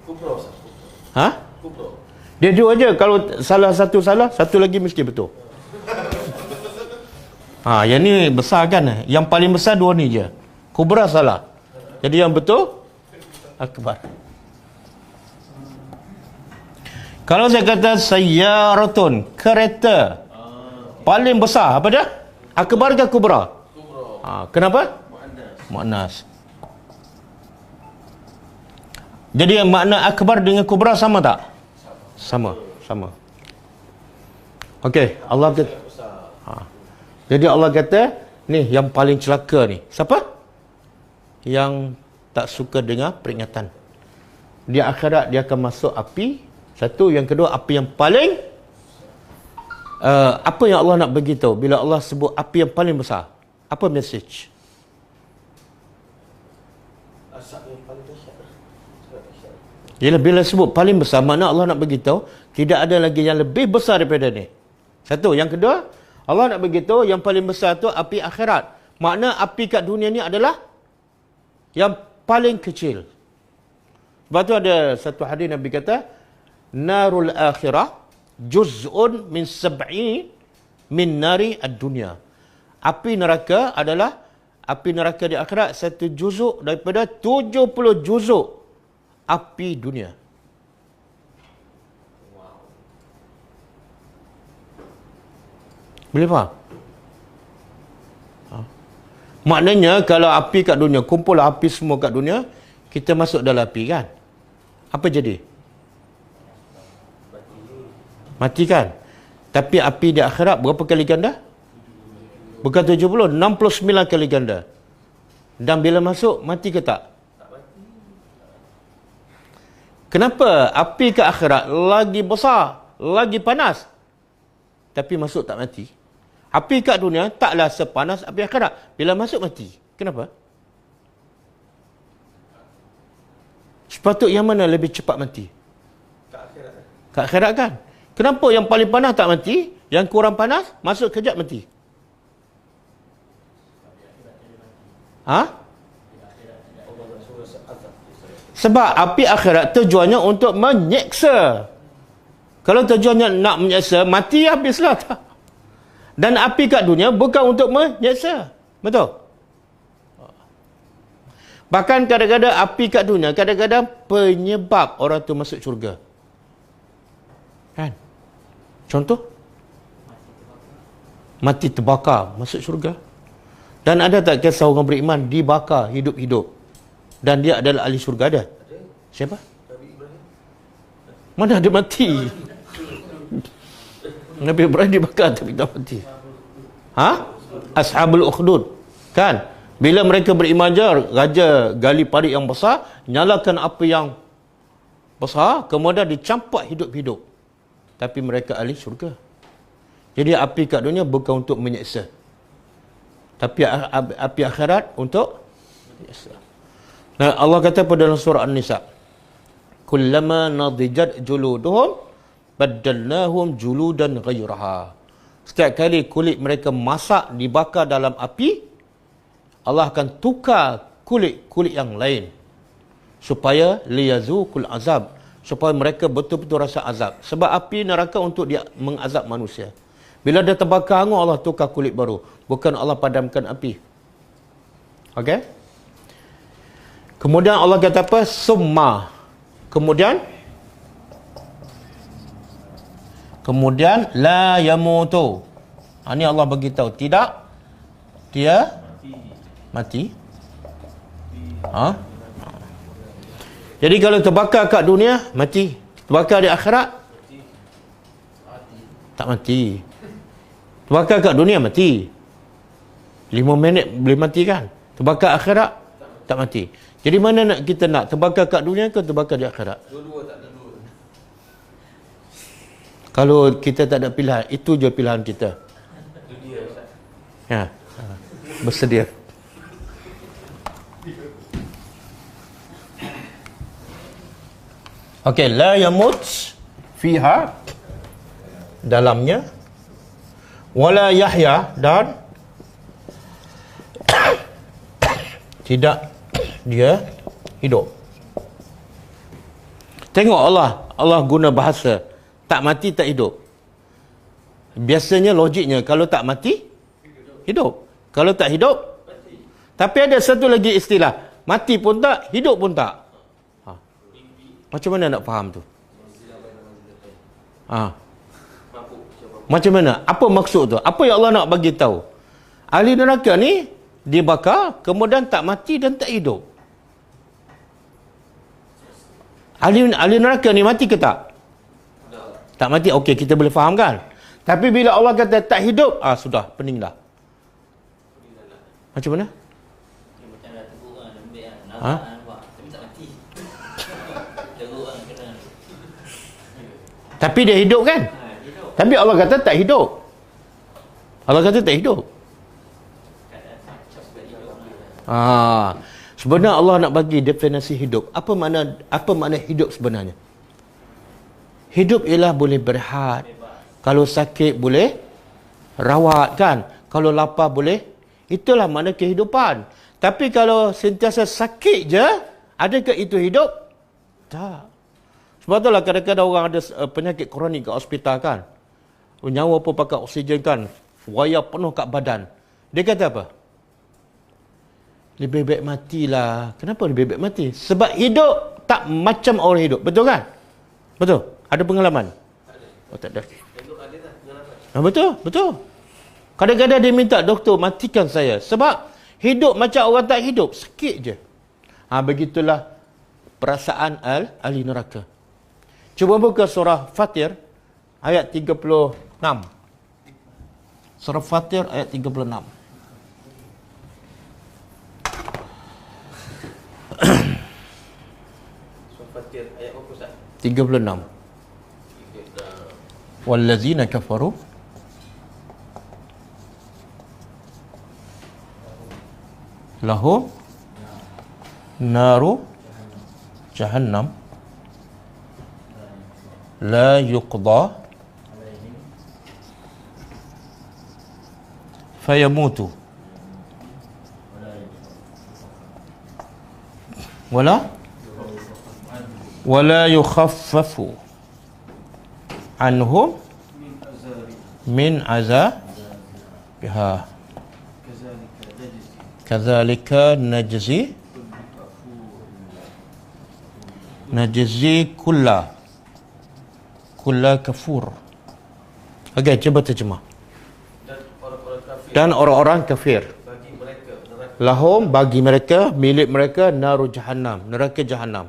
Kubra. Kubra. Dia dua aja. Kalau salah satu salah, satu lagi mesti betul. Yang ni besar kan? Yang paling besar dua ni je. Kubra salah. Jadi yang betul akbar. Kalau saya kata sayyaratun, kereta paling besar apa dia? Akbar ke kubra? Kubra. Kenapa? Muannas. Jadi makna akbar dengan kubra sama tak? Sama. Okey, Allah kata. Jadi Allah kata, ni yang paling celaka ni. Siapa? Yang tak suka dengar peringatan. Di akhirat dia akan masuk api. Satu, yang kedua api yang paling apa yang Allah nak beritahu bila Allah sebut api yang paling besar? Apa message? Ialah bila sebut paling besar, makna Allah nak beritahu tidak ada lagi yang lebih besar daripada ni. Satu. Yang kedua, Allah nak beritahu yang paling besar tu api akhirat. Makna api kat dunia ni adalah yang paling kecil. Sebab tu ada satu hadis Nabi kata, narul akhirah juz'un min sab'i min nari ad-dunya. Api neraka adalah api neraka di akhirat satu juzuk daripada 70 juzuk api dunia. Boleh faham? Maknanya kalau api kat dunia, kumpul api semua kat dunia, kita masuk dalam api kan? Apa jadi? Mati kan? Tapi api di akhirat berapa kali ganda? Bukan 70, 69 kali ganda. Dan bila masuk, mati ke tak? Kenapa api ke akhirat lagi besar, lagi panas, tapi masuk tak mati? Api kat dunia taklah sepanas api akhirat. Bila masuk mati. Kenapa? Sepatut yang mana lebih cepat mati? Kat akhirat kan? Kenapa yang paling panas tak mati, yang kurang panas masuk kejap mati? Ha? Sebab api akhirat tujuannya untuk menyeksa. Kalau tujuannya nak menyeksa, mati habislah. Dan api kat dunia bukan untuk menyeksa. Betul? Bahkan kadang-kadang api kat dunia, kadang-kadang penyebab orang tu masuk syurga. Kan? Contoh? Mati terbakar, masuk syurga. Dan ada tak kisah orang beriman dibakar hidup-hidup? Dan dia adalah ahli syurga, ada? Siapa? Mana ada mati? Nabi Ibrahim dibakar tapi tak mati. Ha? Ashabul Ukhdud. Kan? Bila mereka beriman je, raja gali parit yang besar, nyalakan api yang besar, kemudian dicampak hidup-hidup. Tapi mereka ahli syurga. Jadi api kat dunia bukan untuk menyeksa. Tapi api akhirat untuk menyeksa. Nah, Allah kata pada dalam surah An-Nisa, kullama nadijat juluduhum baddalnahum juludan ghairaha. Setiap kali kulit mereka masak dibakar dalam api, Allah akan tukar kulit-kulit yang lain supaya liyazuqul azab, supaya mereka betul-betul rasa azab. Sebab api neraka untuk dia mengazab manusia. Bila dia terbakar hangus, Allah tukar kulit baru, bukan Allah padamkan api. Okey? Kemudian Allah kata apa? Summa. Kemudian la yamutu. Ini Allah bagi tahu, tidak dia mati. Ha? Jadi kalau terbakar kat dunia mati, terbakar di akhirat tak mati. Terbakar kat dunia mati. 5 minit boleh mati kan? Terbakar akhirat tak mati. Jadi mana nak kita nak? Terbakar kat dunia ke terbakar di akhirat? Dua-dua tak ada dua. Kalau kita tak ada pilihan, itu je pilihan kita. Dunia Ustaz. Ya. Bersedia. Okey, la yamut fiha, dalamnya, wala yahya, dan tidak dia hidup. Tengok Allah guna bahasa tak mati tak hidup. Biasanya logiknya kalau tak mati hidup, kalau tak hidup mati. Tapi ada satu lagi istilah, mati pun tak, hidup pun tak. Macam mana nak faham tu? Macam mana? Apa maksud tu? Apa yang Allah nak bagi tahu? Ahli neraka ni dibakar, kemudian tak mati dan tak hidup. Ahli neraka ni mati ke tak? Tak mati, okey, kita boleh faham kan? Tapi bila Allah kata tak hidup, sudah, pening dah. Macam mana? Tapi dia hidup kan? Tapi Allah kata tak hidup. Allah kata tak hidup. Sebenarnya Allah nak bagi definisi hidup. Apa makna hidup sebenarnya? Hidup ialah boleh berehat. Kalau sakit boleh rawat kan? Kalau lapar boleh. Itulah makna kehidupan. Tapi kalau sentiasa sakit je, adakah itu hidup? Tak. Sebab itulah kadang-kadang orang ada penyakit kronik kat hospital kan? Nyawa pun pakai oksigen kan? Wayar penuh kat badan. Dia kata apa? Lebih baik matilah. Kenapa lebih baik mati? Sebab hidup tak macam orang hidup. Betul kan? Betul? Ada pengalaman? Oh, tak ada. Betul? Betul. Kadang-kadang dia minta, doktor matikan saya. Sebab hidup macam orang tak hidup. Sikit je. Begitulah perasaan ahli neraka. Cuba buka surah Fatir ayat 36. Surah Fatir ayat 36. Fatir ayat berapa Ustaz? 36. Wallazina kafaru lahum naru jahannam la yuqda fayamutu wala yukhaffafu anhum min azabiha kadzalika najzi kulla kafur. Okey, cuba terjemah. Dan orang-orang kafir Bagi mereka neraka lahum, bagi mereka, milik mereka, naru jahannam, neraka jahannam.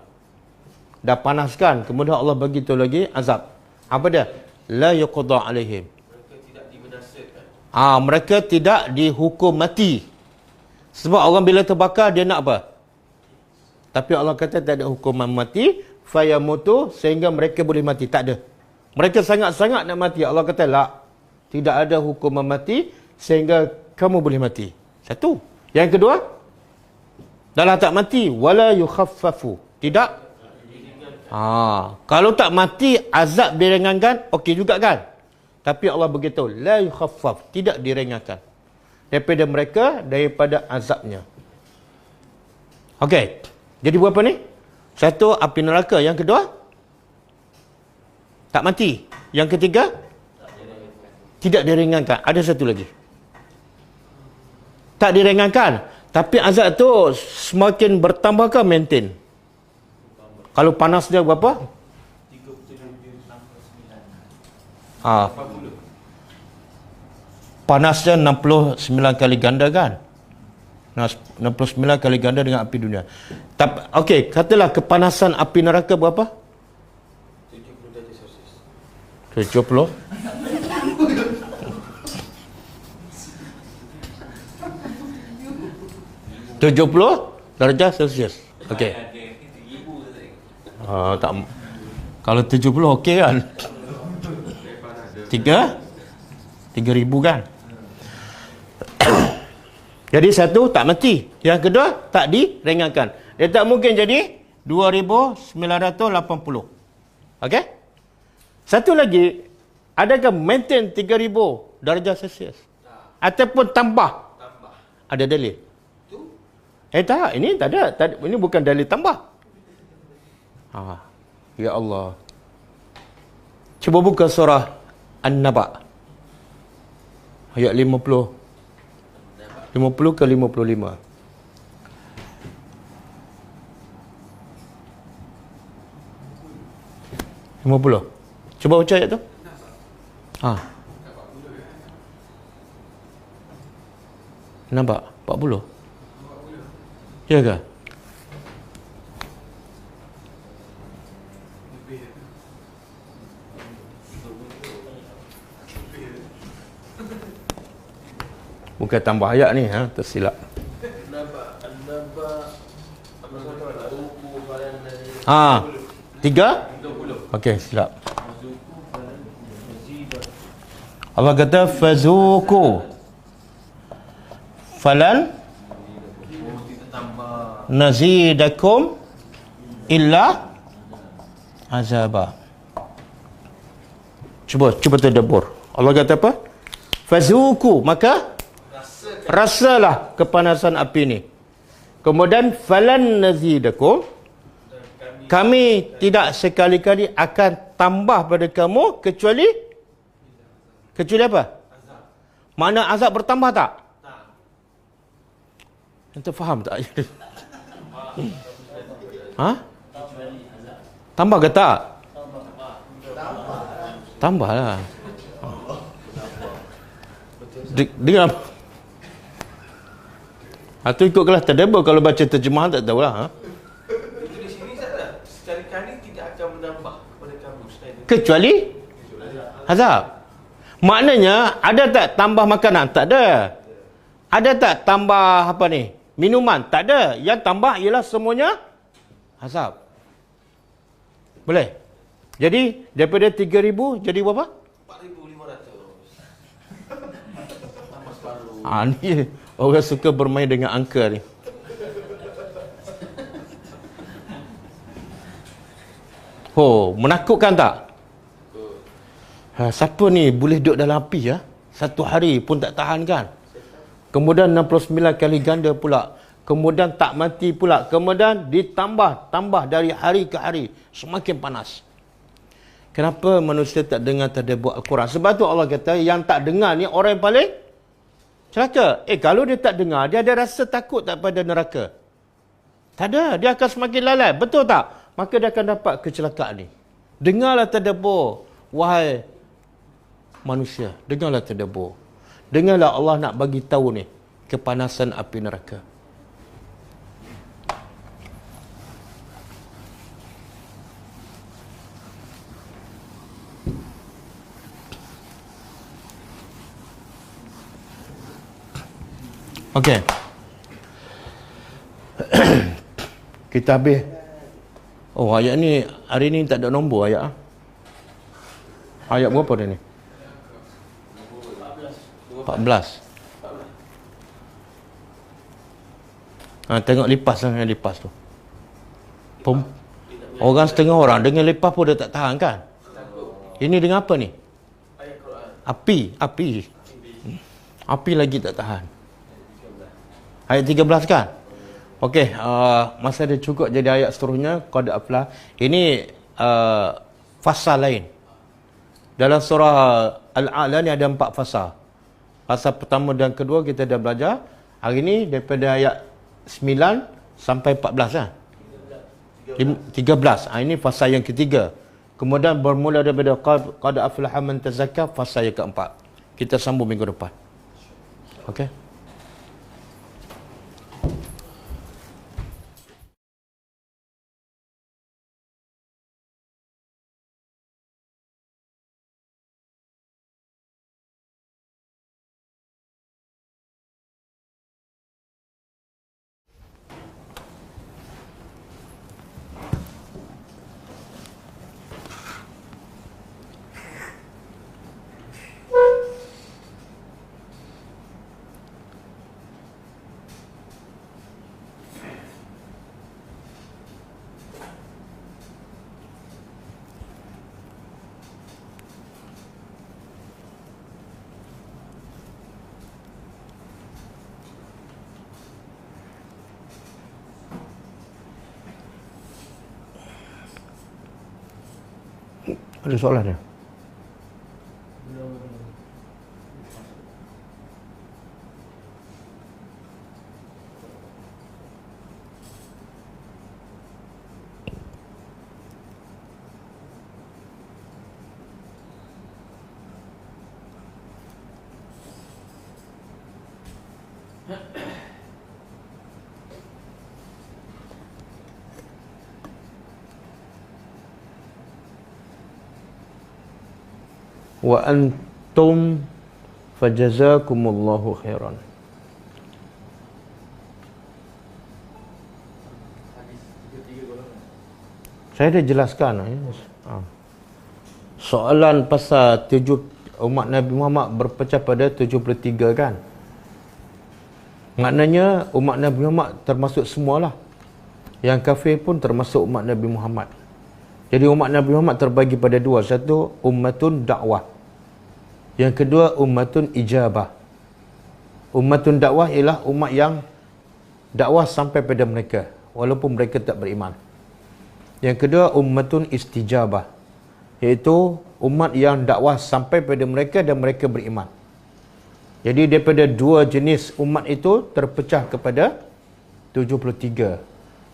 Dah panaskan, kemudian Allah bagi tu lagi azab. Apa dia? La yuqda alaihim. mereka tidak dibinasakan. Mereka tidak dihukum mati. Sebab orang bila terbakar dia nak apa? Tapi Allah kata tak ada hukuman mati, fayamutu, sehingga mereka boleh mati. Tak ada. Mereka sangat-sangat nak mati. Allah kata la. Tidak ada hukuman mati sehingga kamu boleh mati. Satu. Yang kedua, dah tak mati, wala yukhaffafu. Tidak. Kalau tak mati, azab diringankan, okey juga kan? Tapi Allah beritahu, la yukhaffaf, tidak diringankan daripada mereka, daripada azabnya. Okey. Jadi berapa ni? Satu, api neraka. Yang kedua, tak mati. Yang ketiga, tidak diringankan. Ada satu lagi. Tak diringankan. Tapi azab tu semakin bertambah ke maintain? Kalau panas dia berapa? 40. Panasnya 69 kali ganda kan? 69 kali ganda dengan api dunia. Tapi okey, katalah kepanasan api neraka berapa? 70 darjah Celsius. 70. darjah Celsius. Okey. Tak, kalau 70 okey kan? 3,000 kan? Jadi satu, tak mati. Yang kedua, tak diringankan. Dia tak mungkin jadi 2,980. Okey? Satu lagi, adakah maintain 3,000 darjah Celsius? Ataupun tambah? Ada dalil? Tak, ini tak ada. Ini bukan dalil tambah. Ya Allah. Cuba buka surah An-Naba. Ayat 50. 50 ke 55. 50. Cuba baca ayat tu. Nampak? 40. Ya ke? Bukan tambah ayat ni, tersilap. Tiga? Okey, silap. Allah kata fazuku falan nazidakum illa azaba. Cuba tadabbur. Allah kata apa? Fazuku, maka rasalah kepanasan api ni. Kemudian falan nazidakum, kami tidak sekali-kali akan tambah pada kamu kecuali apa? Azab. Makna azab bertambah tak? Tak. Ente faham tak? Tambah ke tak? Tambah lah. Dengar. Itu ikut kelas tadabbur. Kalau baca terjemahan tak tahulah. Itu di sini tak sekali-kali tidak akan menambah kepada kamu kecuali azab. Maknanya ada tak tambah makanan? Tak ada. Ada tak tambah apa ni? Minuman? Tak ada. Yang tambah ialah semuanya azab. Boleh? Jadi daripada 3,000 jadi berapa? 4,500. Tambah separuh. Ni orang suka bermain dengan angka ni. Oh, menakutkan tak? Siapa ni boleh duduk dalam api ya? Satu hari pun tak tahan kan? Kemudian 69 kali ganda pula. Kemudian tak mati pula. Kemudian tambah dari hari ke hari. Semakin panas. Kenapa manusia tak dengar tadabbur Al-Quran? Sebab tu Allah kata yang tak dengar ni orang yang paling celaka. Kalau dia tak dengar, dia ada rasa takut tak pada neraka? Tak ada. Dia akan semakin lalai. Betul tak? Maka dia akan dapat kecelakaan ni. Dengarlah tadabbur, wahai manusia. Dengarlah tadabbur. Dengarlah Allah nak bagi tahu ni kepanasan api neraka. Okey. Kita habis. Oh, ayat ni hari ni tak ada nombor ayat. Ayat berapa dah ni? 14. Tengok lipas lah, yang lipas tu. Orang setengah orang dengan lipas pun dah tak tahan kan? Ini dengan apa ni? Api lagi tak tahan. Ayat 13 kan? Okey, masa dia cukup jadi ayat seterusnya qad aflah. Ini fasa lain. Dalam surah Al-A'la ni ada 4 fasa. Fasa pertama dan kedua kita dah belajar. Hari ni daripada ayat 9 sampai 14 kan? 13. Ini fasa yang ketiga. Kemudian bermula daripada qad aflaha man tazakka, fasa yang keempat. Kita sambung minggu depan. Okey. Ada soalan dia? Wa antum fajazakumullahu khairan. Saya dah jelaskan soalan pasal umat Nabi Muhammad berpecah pada 73 kan. Maknanya umat Nabi Muhammad termasuk semualah. Yang kafir pun termasuk umat Nabi Muhammad. Jadi umat Nabi Muhammad terbagi pada dua. Satu, ummatun dakwah. Yang kedua, ummatun ijabah. Ummatun dakwah ialah umat yang dakwah sampai pada mereka, walaupun mereka tak beriman. Yang kedua, ummatun istijabah. Iaitu umat yang dakwah sampai pada mereka dan mereka beriman. Jadi daripada dua jenis umat itu terpecah kepada 73.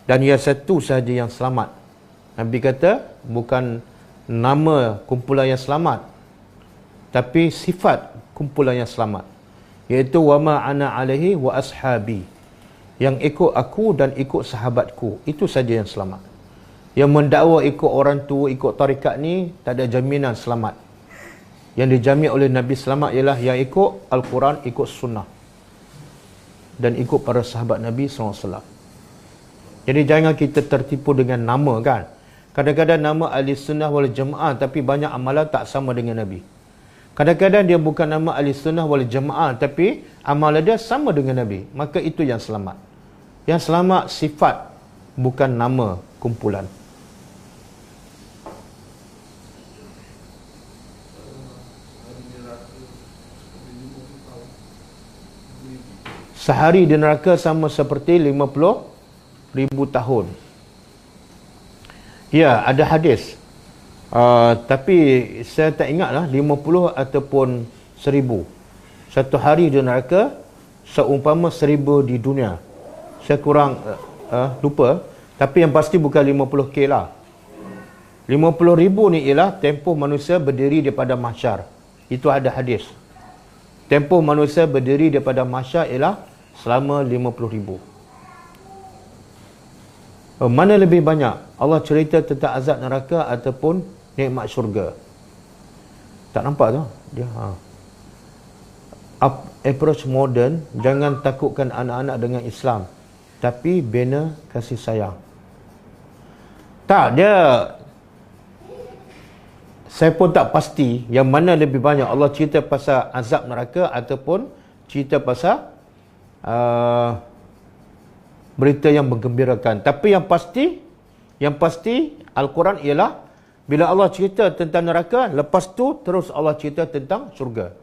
Dan yang satu sahaja yang selamat. Nabi kata bukan nama kumpulan yang selamat, tapi sifat kumpulan yang selamat, iaitu wama ana alaihi wa ashabi, yang ikut aku dan ikut sahabatku, itu saja yang selamat. Yang mendakwa ikut orang tua, ikut tarikat ni tak ada jaminan selamat. Yang dijamin oleh Nabi selamat ialah yang ikut Al-Quran, ikut sunnah dan ikut para sahabat Nabi SAW. Jadi jangan kita tertipu dengan nama kan. Kadang-kadang nama ahli sunnah wal jamaah tapi banyak amalan tak sama dengan Nabi. Kadang-kadang dia bukan nama ahli sunnah wal jamaah tapi amalan dia sama dengan Nabi. Maka itu yang selamat. Yang selamat sifat, bukan nama kumpulan. Sehari di neraka sama seperti 50,000 tahun. Ya, ada hadis. Tapi saya tak ingatlah 50 ataupun 1000. Satu hari di neraka seumpama 1000 di dunia. Saya kurang lupa. Tapi yang pasti bukan 50k lah. 50,000 ni ialah tempoh manusia berdiri daripada mahsyar. Itu ada hadis. Tempoh manusia berdiri daripada mahsyar ialah selama 50,000. Mana lebih banyak? Allah cerita tentang azab neraka ataupun nikmat syurga? Tak nampak tu? Dia approach modern, jangan takutkan anak-anak dengan Islam, tapi bina kasih sayang. Tak, dia saya pun tak pasti yang mana lebih banyak Allah cerita pasal azab neraka ataupun cerita pasal berita yang menggembirakan. Tapi yang pasti Al-Quran ialah bila Allah cerita tentang neraka, lepas tu terus Allah cerita tentang syurga.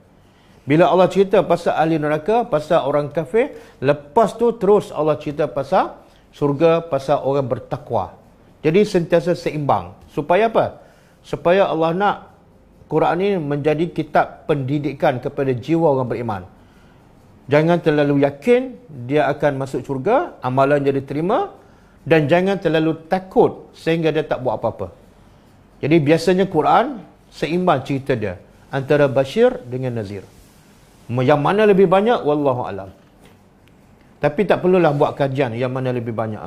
Bila Allah cerita pasal ahli neraka, pasal orang kafir, lepas tu terus Allah cerita pasal syurga, pasal orang bertakwa. Jadi sentiasa seimbang. Supaya apa? Supaya Allah nak Quran ini menjadi kitab pendidikan kepada jiwa orang beriman. Jangan terlalu yakin dia akan masuk syurga, amalan dia diterima, dan jangan terlalu takut sehingga dia tak buat apa-apa. Jadi biasanya Quran seimbang cerita dia antara Bashir dengan Nazir. Yang mana lebih banyak, wallahu alam. Tapi tak perlulah buat kajian yang mana lebih banyak.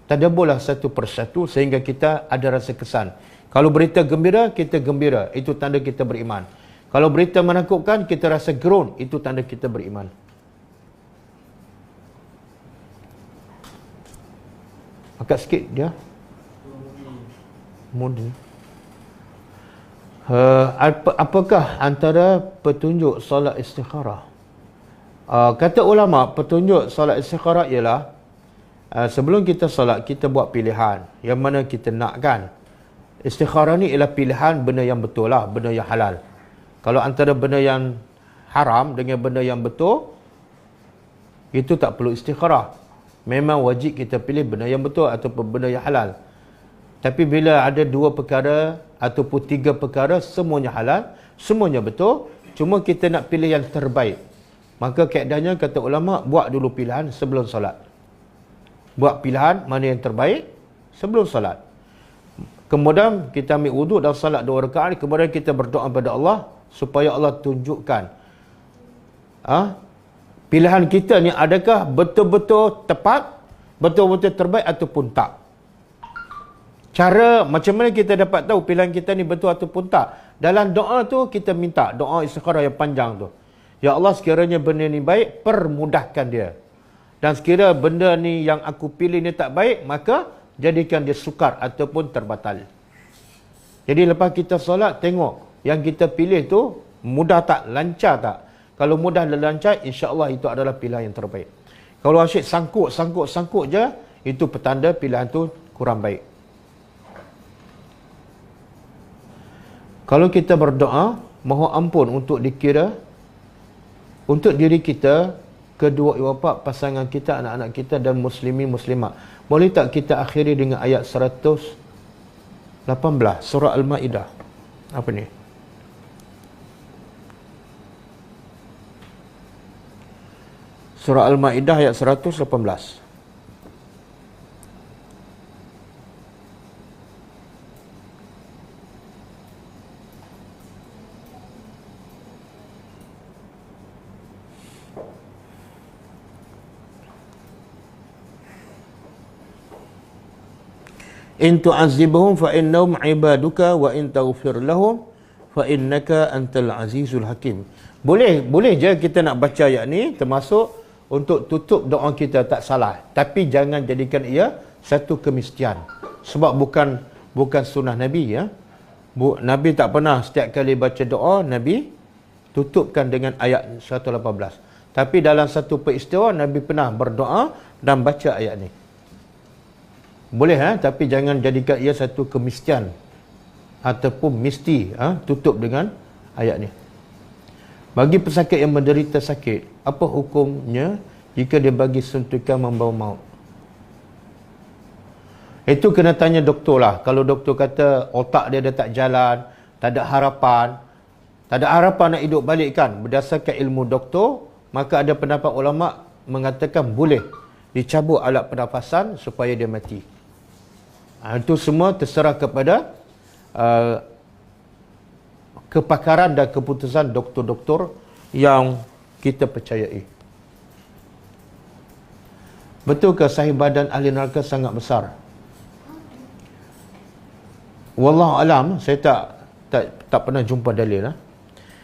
Tadabburlah satu persatu sehingga kita ada rasa kesan. Kalau berita gembira, kita gembira. Itu tanda kita beriman. Kalau berita menakutkan, kita rasa gerun. Itu tanda kita beriman. Angkat sikit dia. Mudi. Apakah antara petunjuk solat istikharah? Kata ulama, petunjuk solat istikharah ialah sebelum kita solat, kita buat pilihan yang mana kita nakkan. Istikharah ni ialah pilihan benda yang betul lah, benda yang halal. Kalau antara benda yang haram dengan benda yang betul, itu tak perlu istikharah. Memang wajib kita pilih benda yang betul ataupun benda yang halal. Tapi bila ada 2 perkara ataupun 3 perkara, semuanya halal, semuanya betul, cuma kita nak pilih yang terbaik. Maka kaedahnya kata ulama, buat dulu pilihan sebelum solat. Buat pilihan mana yang terbaik sebelum solat. Kemudian kita ambil wuduk dan salat 2 rakaat, kemudian kita berdoa kepada Allah supaya Allah tunjukkan pilihan kita ni adakah betul-betul tepat, betul-betul terbaik ataupun tak. Cara macam mana kita dapat tahu pilihan kita ni betul ataupun tak? Dalam doa tu kita minta doa istikharah yang panjang tu. Ya Allah, sekiranya benda ni baik, permudahkan dia. Dan sekiranya benda ni yang aku pilih ni tak baik, maka jadikan dia sukar ataupun terbatal. Jadi lepas kita solat, tengok yang kita pilih tu mudah tak, lancar tak. Kalau mudah dan lancar, insya-Allah itu adalah pilihan yang terbaik. Kalau asyik sangkut je, itu petanda pilihan tu kurang baik. Kalau kita berdoa, mohon ampun untuk dikira untuk diri kita, kedua bapa, pasangan kita, anak-anak kita dan muslimin muslimat. Boleh tak kita akhiri dengan ayat 118 surah Al-Maidah? Apa ni? Surah Al-Maidah ayat 118. In tu'azibhum fa innahum ibaduka wa in taghfir lahum fa innaka antal azizul hakim. Boleh je kita nak baca ayat ni termasuk untuk tutup doa kita, tak salah. Tapi jangan jadikan ia satu kemestian. Sebab bukan sunnah Nabi ya. Nabi tak pernah setiap kali baca doa Nabi tutupkan dengan ayat 118. Tapi dalam satu peristiwa Nabi pernah berdoa dan baca ayat ni. Boleh tapi jangan jadikan ia satu kemistian ataupun mesti tutup dengan ayat ni. Bagi pesakit yang menderita sakit, apa hukumnya jika dia bagi suntikan membawa maut? Itu kena tanya doktor lah. Kalau doktor kata otak dia dah tak jalan, tak ada harapan nak hidup balik kan, berdasarkan ilmu doktor, maka ada pendapat ulama mengatakan boleh dicabut alat pernafasan supaya dia mati. Itu semua terserah kepada kepakaran dan keputusan doktor-doktor yang kita percayai. Betulkah sahih badan ahli neraka sangat besar? Wallahu alam, saya tak pernah jumpa dalil lah.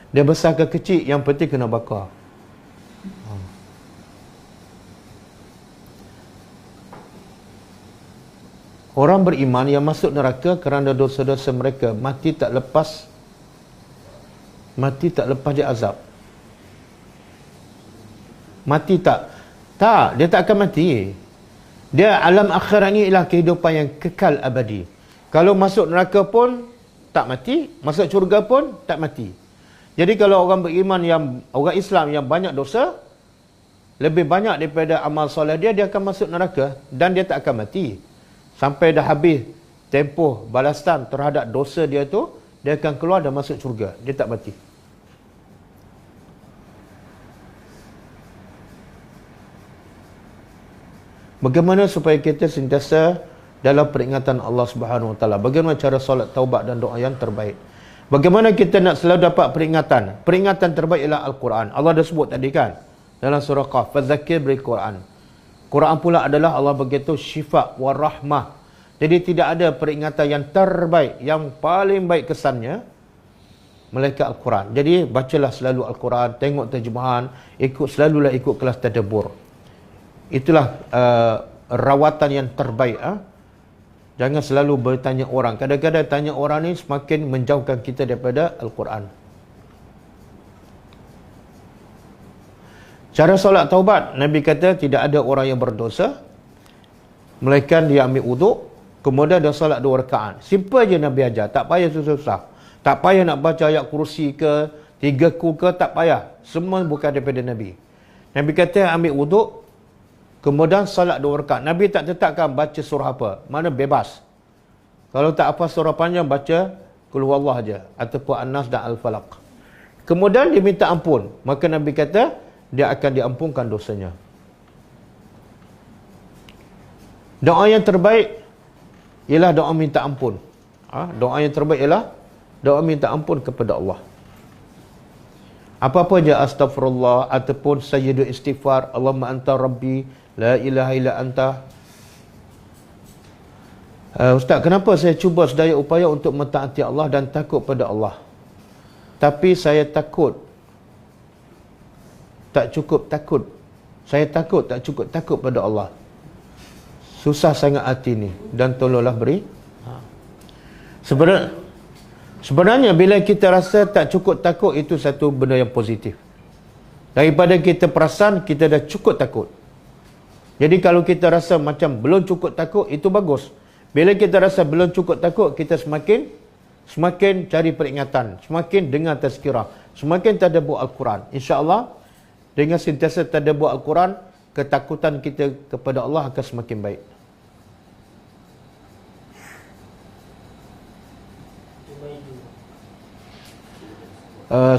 Dia besar ke kecil, yang penting kena bakar. Orang beriman yang masuk neraka kerana dosa-dosa mereka mati tak lepas dia azab. Mati tak? Tak, dia tak akan mati. Dia alam akhirat ni ialah kehidupan yang kekal abadi. Kalau masuk neraka pun tak mati, masuk syurga pun tak mati. Jadi kalau orang beriman orang Islam yang banyak dosa, lebih banyak daripada amal soleh dia akan masuk neraka dan dia tak akan mati. Sampai dah habis tempoh balasan terhadap dosa dia tu, dia akan keluar dan masuk syurga. Dia tak mati. Bagaimana supaya kita sentiasa dalam peringatan Allah Subhanahu Wa Taala? Bagaimana cara solat taubat dan doa yang terbaik? Bagaimana kita nak selalu dapat peringatan? Peringatan terbaik ialah Al-Quran. Allah dah sebut tadi kan dalam surah Qaf, fadzakir bil Quran. Quran pula adalah Allah begitu syifa wa rahmah. Jadi tidak ada peringatan yang terbaik, yang paling baik kesannya melainkan Al-Quran. Jadi bacalah selalu Al-Quran, tengok terjemahan, selalulah ikut kelas tadabbur. Itulah rawatan yang terbaik. Jangan selalu bertanya orang. Kadang-kadang tanya orang ni semakin menjauhkan kita daripada Al-Quran. Cara solat taubat, Nabi kata tidak ada orang yang berdosa melainkan dia ambil wuduk, kemudian dia solat 2 rakaat. Simple je Nabi ajar, tak payah susah-susah. Tak payah nak baca ayat kursi ke, 3 ku ke, tak payah. Semua bukan daripada Nabi. Nabi kata ambil wuduk, kemudian salat 2 rakaat. Nabi tak tetapkan baca surah apa. Mana bebas. Kalau tak apa surah panjang, baca Qul Huwallah aja ataupun An-Nas dan Al-Falaq. Kemudian dia minta ampun. Maka Nabi kata dia akan diampunkan dosanya. Doa yang terbaik ialah doa minta ampun. Doa yang terbaik ialah doa minta ampun kepada Allah. Apa-apa je astagfirullah ataupun sayyidul istighfar, Allahumma anta rabbi la ilaha illa anta. Ustaz, kenapa saya cuba sedaya upaya untuk mentaati Allah dan takut pada Allah, tapi saya takut tak cukup takut. Saya takut tak cukup takut pada Allah. Susah sangat hati ni dan tolonglah beri. Sebenarnya bila kita rasa tak cukup takut, itu satu benda yang positif. Daripada kita perasan kita dah cukup takut. Jadi kalau kita rasa macam belum cukup takut, itu bagus. Bila kita rasa belum cukup takut, kita semakin cari peringatan, semakin dengar tazkirah, semakin tadabbur Al-Quran. InsyaAllah dengan sentiasa tadabbur Al-Quran, ketakutan kita kepada Allah akan semakin baik.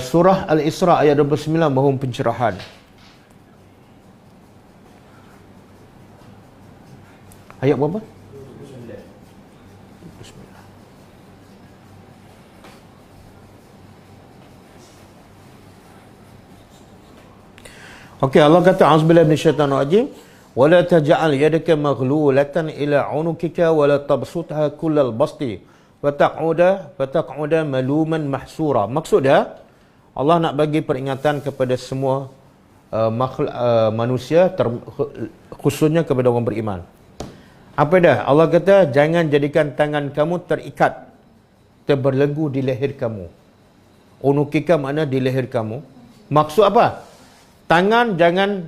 Surah Al-Isra ayat 29 mohon pencerahan. Ayat berapa? 29. Okey, Allah kata a'udzubillahi minasyaitanir rajim, wala taj'al yadaka maghlulatan ila 'unukika wala tabsutha kullal basti fataq'uda maluman mahsura. Maksud dia Allah nak bagi peringatan kepada semua manusia, khususnya kepada orang beriman. Apa dah? Allah kata, jangan jadikan tangan kamu terikat, terbelenggu di leher kamu. Unukika makna di leher kamu. Maksud apa? Tangan jangan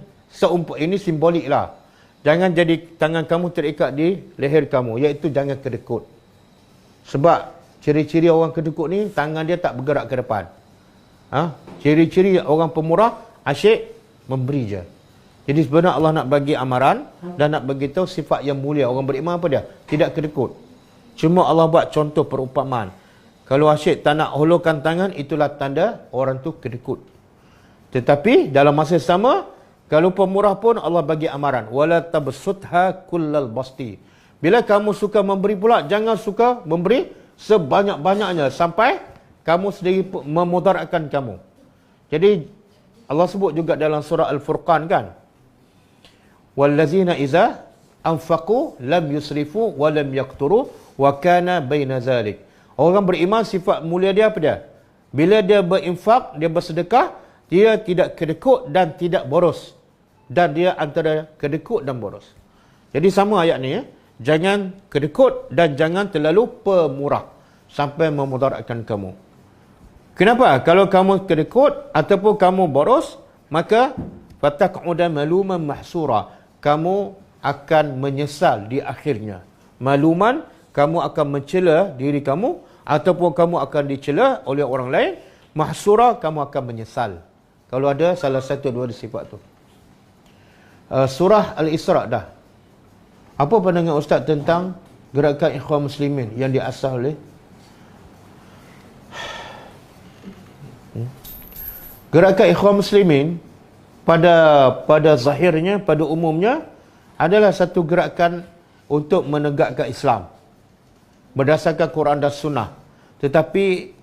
ini simbolik lah. Jangan jadi tangan kamu terikat di leher kamu, iaitu jangan kedekut. Sebab ciri-ciri orang kedekut ni, tangan dia tak bergerak ke depan. Ciri-ciri orang pemurah, asyik memberi je. Jadi sebenarnya Allah nak bagi amaran dan nak bagi tahu sifat yang mulia. Orang beriman apa dia? Tidak kedekut. Cuma Allah buat contoh perumpamaan. Kalau asyik tak nak hulurkan tangan, itulah tanda orang tu kedekut. Tetapi dalam masa sama, kalau pemurah pun Allah bagi amaran. Wala tabsutha kullal basti. Bila kamu suka memberi pula, jangan suka memberi sebanyak-banyaknya sampai kamu sendiri memudaratkan kamu. Jadi Allah sebut juga dalam surah Al-Furqan kan. Wallazina iza anfaqu lam yusrifu wa lam yaqturu wa kana baina zalik. Orang beriman sifat mulia dia apa dia? Bila dia berinfak, dia bersedekah, dia tidak kedekut dan tidak boros. Dan dia antara kedekut dan boros. Jadi sama ayat ni ya. Jangan kedekut dan jangan terlalu pemurah sampai memudaratkan kamu. Kenapa? Kalau kamu kedekut ataupun kamu boros, maka fataq'uda maluman mahsura. Kamu akan menyesal di akhirnya. Maluman, kamu akan mencela diri kamu ataupun kamu akan dicela oleh orang lain. Mahsura, kamu akan menyesal. Kalau ada salah satu dua sifat tu. Surah Al-Isra' dah. Apa pandangan Ustaz tentang gerakan Ikhwan Muslimin yang diasas oleh gerakan Ikhwan Muslimin pada zahirnya, pada umumnya adalah satu gerakan untuk menegakkan Islam berdasarkan Quran dan Sunnah. Tetapi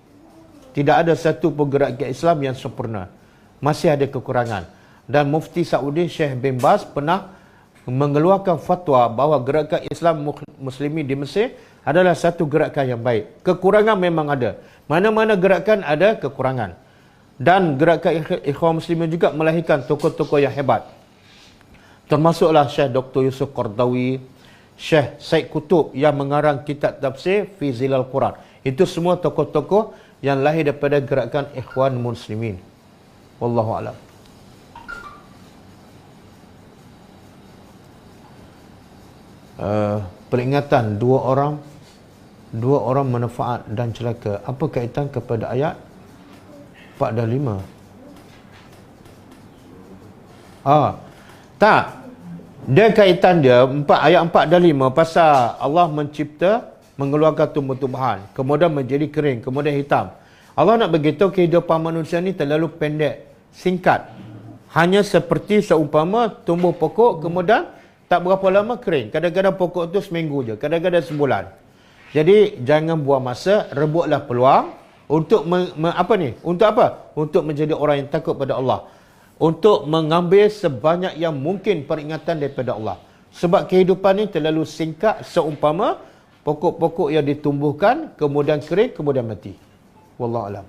tidak ada satu pun gerakan Islam yang sempurna. Masih ada kekurangan. Dan Mufti Saudi Syekh bin Baz pernah mengeluarkan fatwa bahawa gerakan Islam Muslimi di Mesir adalah satu gerakan yang baik. Kekurangan memang ada. Mana-mana gerakan ada kekurangan. Dan gerakan Ikhwan Muslimin juga melahirkan tokoh-tokoh yang hebat. Termasuklah Syekh Dr. Yusuf Qardawi, Syekh Said Qutub yang mengarang kitab tafsir Fi Zilal Quran. Itu semua tokoh-tokoh yang lahir daripada gerakan Ikhwan Muslimin. Wallahu a'lam. Peringatan dua orang manfaat dan celaka. Apa kaitan kepada ayat 4 dan 5? Tak. Dia kaitan dia ayat 4 dan 5 pasal Allah mencipta, mengeluarkan tumbuh-tumbuhan, kemudian menjadi kering, kemudian hitam. Allah nak beritahu kehidupan manusia ni terlalu pendek, singkat. Hanya seperti seumpama tumbuh pokok, kemudian tak berapa lama kering. Kadang-kadang pokok tu seminggu je, kadang-kadang sebulan. Jadi jangan buang masa, rebutlah peluang untuk Untuk apa? Untuk menjadi orang yang takut pada Allah. Untuk mengambil sebanyak yang mungkin peringatan daripada Allah. Sebab kehidupan ni terlalu singkat seumpama pokok-pokok yang ditumbuhkan, kemudian kering, kemudian mati. Wallahu a'lam.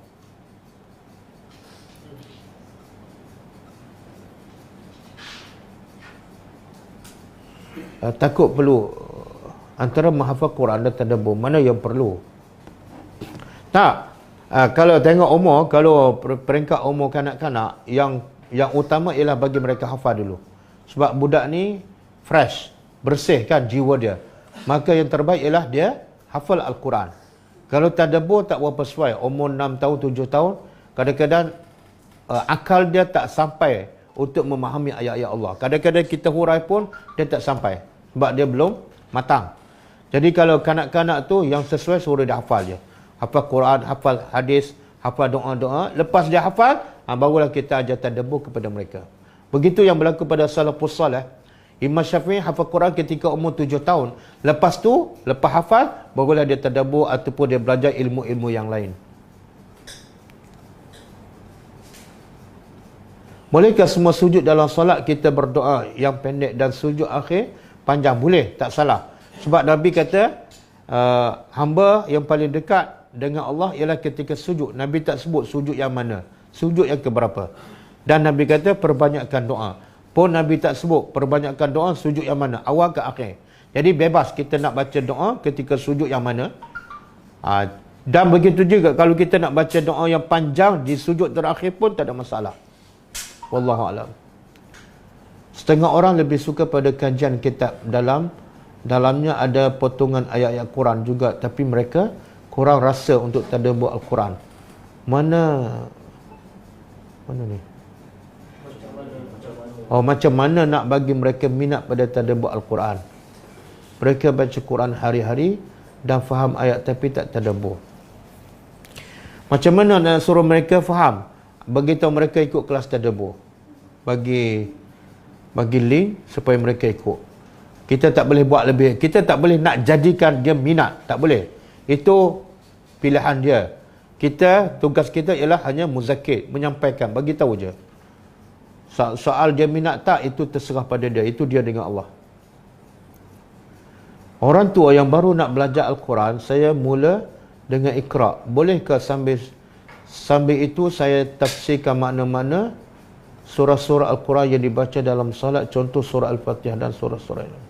Takut perlu antara menghafal Quran dan tadabbur, mana yang perlu? Tak. Kalau tengok umur, kalau peringkat umur kanak-kanak, yang utama ialah bagi mereka hafal dulu. Sebab budak ni fresh, bersih kan jiwa dia. Maka yang terbaik ialah dia hafal Al-Quran. Kalau tadabbur tak berapa sesuai, umur 6 tahun, 7 tahun, kadang-kadang akal dia tak sampai untuk memahami ayat-ayat Allah. Kadang-kadang kita hurai pun dia tak sampai sebab dia belum matang. Jadi kalau kanak-kanak tu yang sesuai suruh dia hafal je. Hafal Quran, hafal hadis, hafal doa-doa. Lepas dia hafal, barulah kita ajar tadabbur kepada mereka. Begitu yang berlaku pada salafus salih. Imam Syafi'i hafal Quran ketika umur 7 tahun. Lepas tu, lepas hafal, barulah dia tadabbur ataupun dia belajar ilmu-ilmu yang lain. Bolehkah semua sujud dalam solat kita berdoa yang pendek dan sujud akhir panjang? Boleh, tak salah. Sebab Nabi kata, hamba yang paling dekat dengan Allah ialah ketika sujud. Nabi tak sebut sujud yang mana, sujud yang keberapa. Dan Nabi kata perbanyakkan doa. Pun Nabi tak sebut perbanyakkan doa sujud yang mana, awal ke akhir. Jadi bebas kita nak baca doa ketika sujud yang mana. Dan begitu juga kalau kita nak baca doa yang panjang di sujud terakhir pun tak ada masalah. Wallahu a'lam. Setengah orang lebih suka pada kajian kitab dalamnya ada potongan ayat-ayat Quran juga, tapi mereka kurang rasa untuk tadabbur Al-Quran. Mana ni? Macam mana nak bagi mereka minat pada tadabbur Al-Quran? Mereka baca Quran hari-hari dan faham ayat tapi tak tadabbur. Macam mana nak suruh mereka faham? Beritahu mereka ikut kelas tadabbur. Bagi link supaya mereka ikut. Kita tak boleh buat lebih. Kita tak boleh nak jadikan dia minat. Tak boleh. Itu pilihan dia. Tugas kita ialah hanya muzakir, menyampaikan, bagi tahu je. Soal dia minat tak, itu terserah pada dia. Itu dia dengan Allah. Orang tua yang baru nak belajar Al-Quran, saya mula dengan Iqra. Bolehkah sambil itu saya tafsirkan makna-makna surah-surah Al-Quran yang dibaca dalam salat, contoh surah Al-Fatihah dan surah-surah lain?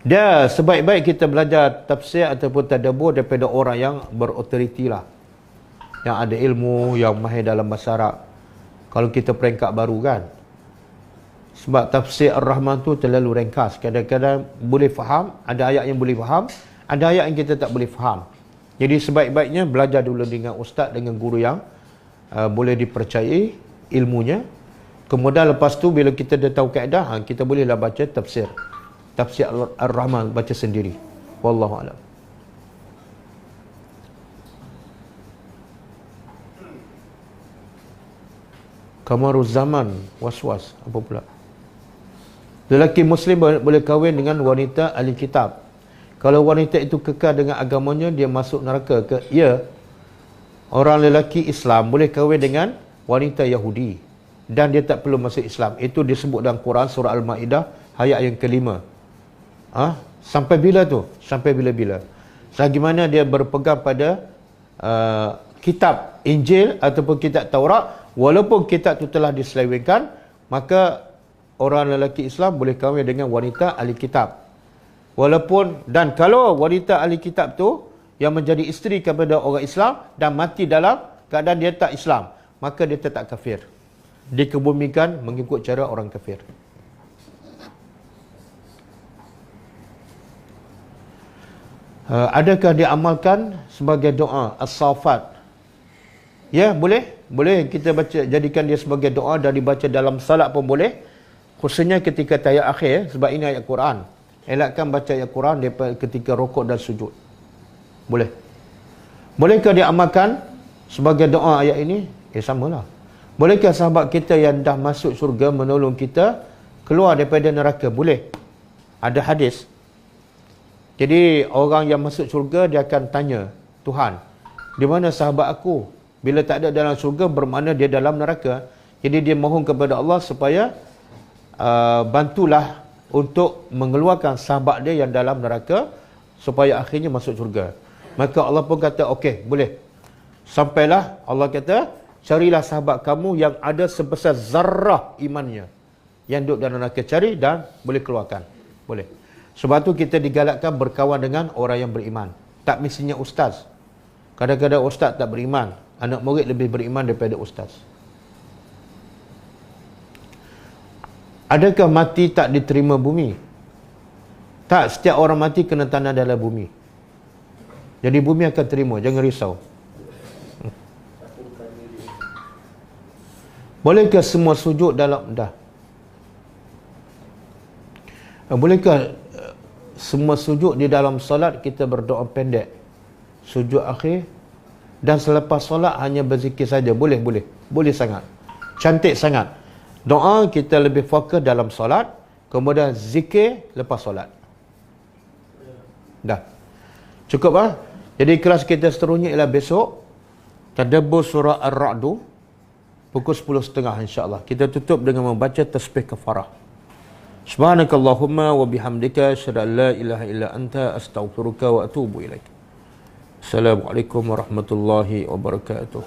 Dia sebaik-baik kita belajar tafsir ataupun tadabbur daripada orang yang berautoriti lah, yang ada ilmu, yang mahir dalam bahasa Arab. Kalau kita peringkat baru kan, sebab tafsir Ar-Rahman tu terlalu ringkas. Kadang-kadang boleh faham, ada ayat yang boleh faham, ada ayat yang kita tak boleh faham. Jadi sebaik-baiknya belajar dulu dengan ustaz, dengan guru yang boleh dipercayai ilmunya. Kemudian lepas tu bila kita dah tahu kaedah, kita bolehlah baca tafsir Ar-Rahman, baca sendiri. Wallahu a'lam. Kamaruz zaman, was-was, apa pula? Lelaki Muslim boleh kahwin dengan wanita ahli kitab. Kalau wanita itu kekal dengan agamanya, dia masuk neraka ke? Ya. Orang lelaki Islam boleh kahwin dengan wanita Yahudi dan dia tak perlu masuk Islam. Itu disebut dalam Quran surah Al-Ma'idah ayat yang kelima. Sampai bila tu? Sampai bila-bila. Selagi mana dia berpegang pada kitab Injil ataupun kitab Taurat, walaupun kitab tu telah diselewengkan, maka orang lelaki Islam boleh kahwin dengan wanita ahli kitab. Walaupun, dan kalau wanita ahli kitab tu yang menjadi isteri kepada orang Islam dan mati dalam keadaan dia tak Islam, maka dia tetap kafir. Dikebumikan mengikut cara orang kafir. Adakah diamalkan sebagai doa as-safat? Ya, boleh. Boleh kita baca, jadikan dia sebagai doa dan dibaca dalam salat pun boleh. Khususnya ketika tahiyat akhir, sebab ini ayat Quran. Elakkan baca ayat Quran ketika rukuk dan sujud. Boleh. Bolehkah diamalkan sebagai doa ayat ini? Samalah. Bolehkah sahabat kita yang dah masuk syurga menolong kita keluar daripada neraka? Boleh. Ada hadis. Jadi orang yang masuk syurga, dia akan tanya, Tuhan, di mana sahabat aku? Bila tak ada dalam syurga, bermakna dia dalam neraka. Jadi dia mohon kepada Allah supaya bantulah untuk mengeluarkan sahabat dia yang dalam neraka supaya akhirnya masuk syurga. Maka Allah pun kata, okey, boleh. Sampailah, Allah kata, carilah sahabat kamu yang ada sebesar zarrah imannya, yang duduk dalam neraka, cari dan boleh keluarkan. Boleh. Sebab tu kita digalakkan berkawan dengan orang yang beriman. Tak mestinya ustaz. Kadang-kadang ustaz tak beriman. Anak murid lebih beriman daripada ustaz. Adakah mati tak diterima bumi? Tak, setiap orang mati kena tanah dalam bumi. Jadi bumi akan terima, jangan risau. Bolehkah semua sujud dalam bolehkah semua sujud di dalam solat kita berdoa pendek? Sujud akhir dan selepas solat hanya berzikir saja. Boleh sangat. Cantik sangat. Doa kita lebih fokus dalam solat, kemudian zikir lepas solat. Dah. Cukup lah. Jadi kelas kita seterusnya ialah besok tadabbur surah Ar-Ra'd pukul 10.30 insya-Allah. Kita tutup dengan membaca tasbih kafarah. Subhanakallahumma wa bihamdika asyhadu an la ilaha illa anta astaghfiruka wa atubu ilaik. Assalamualaikum warahmatullahi wabarakatuh.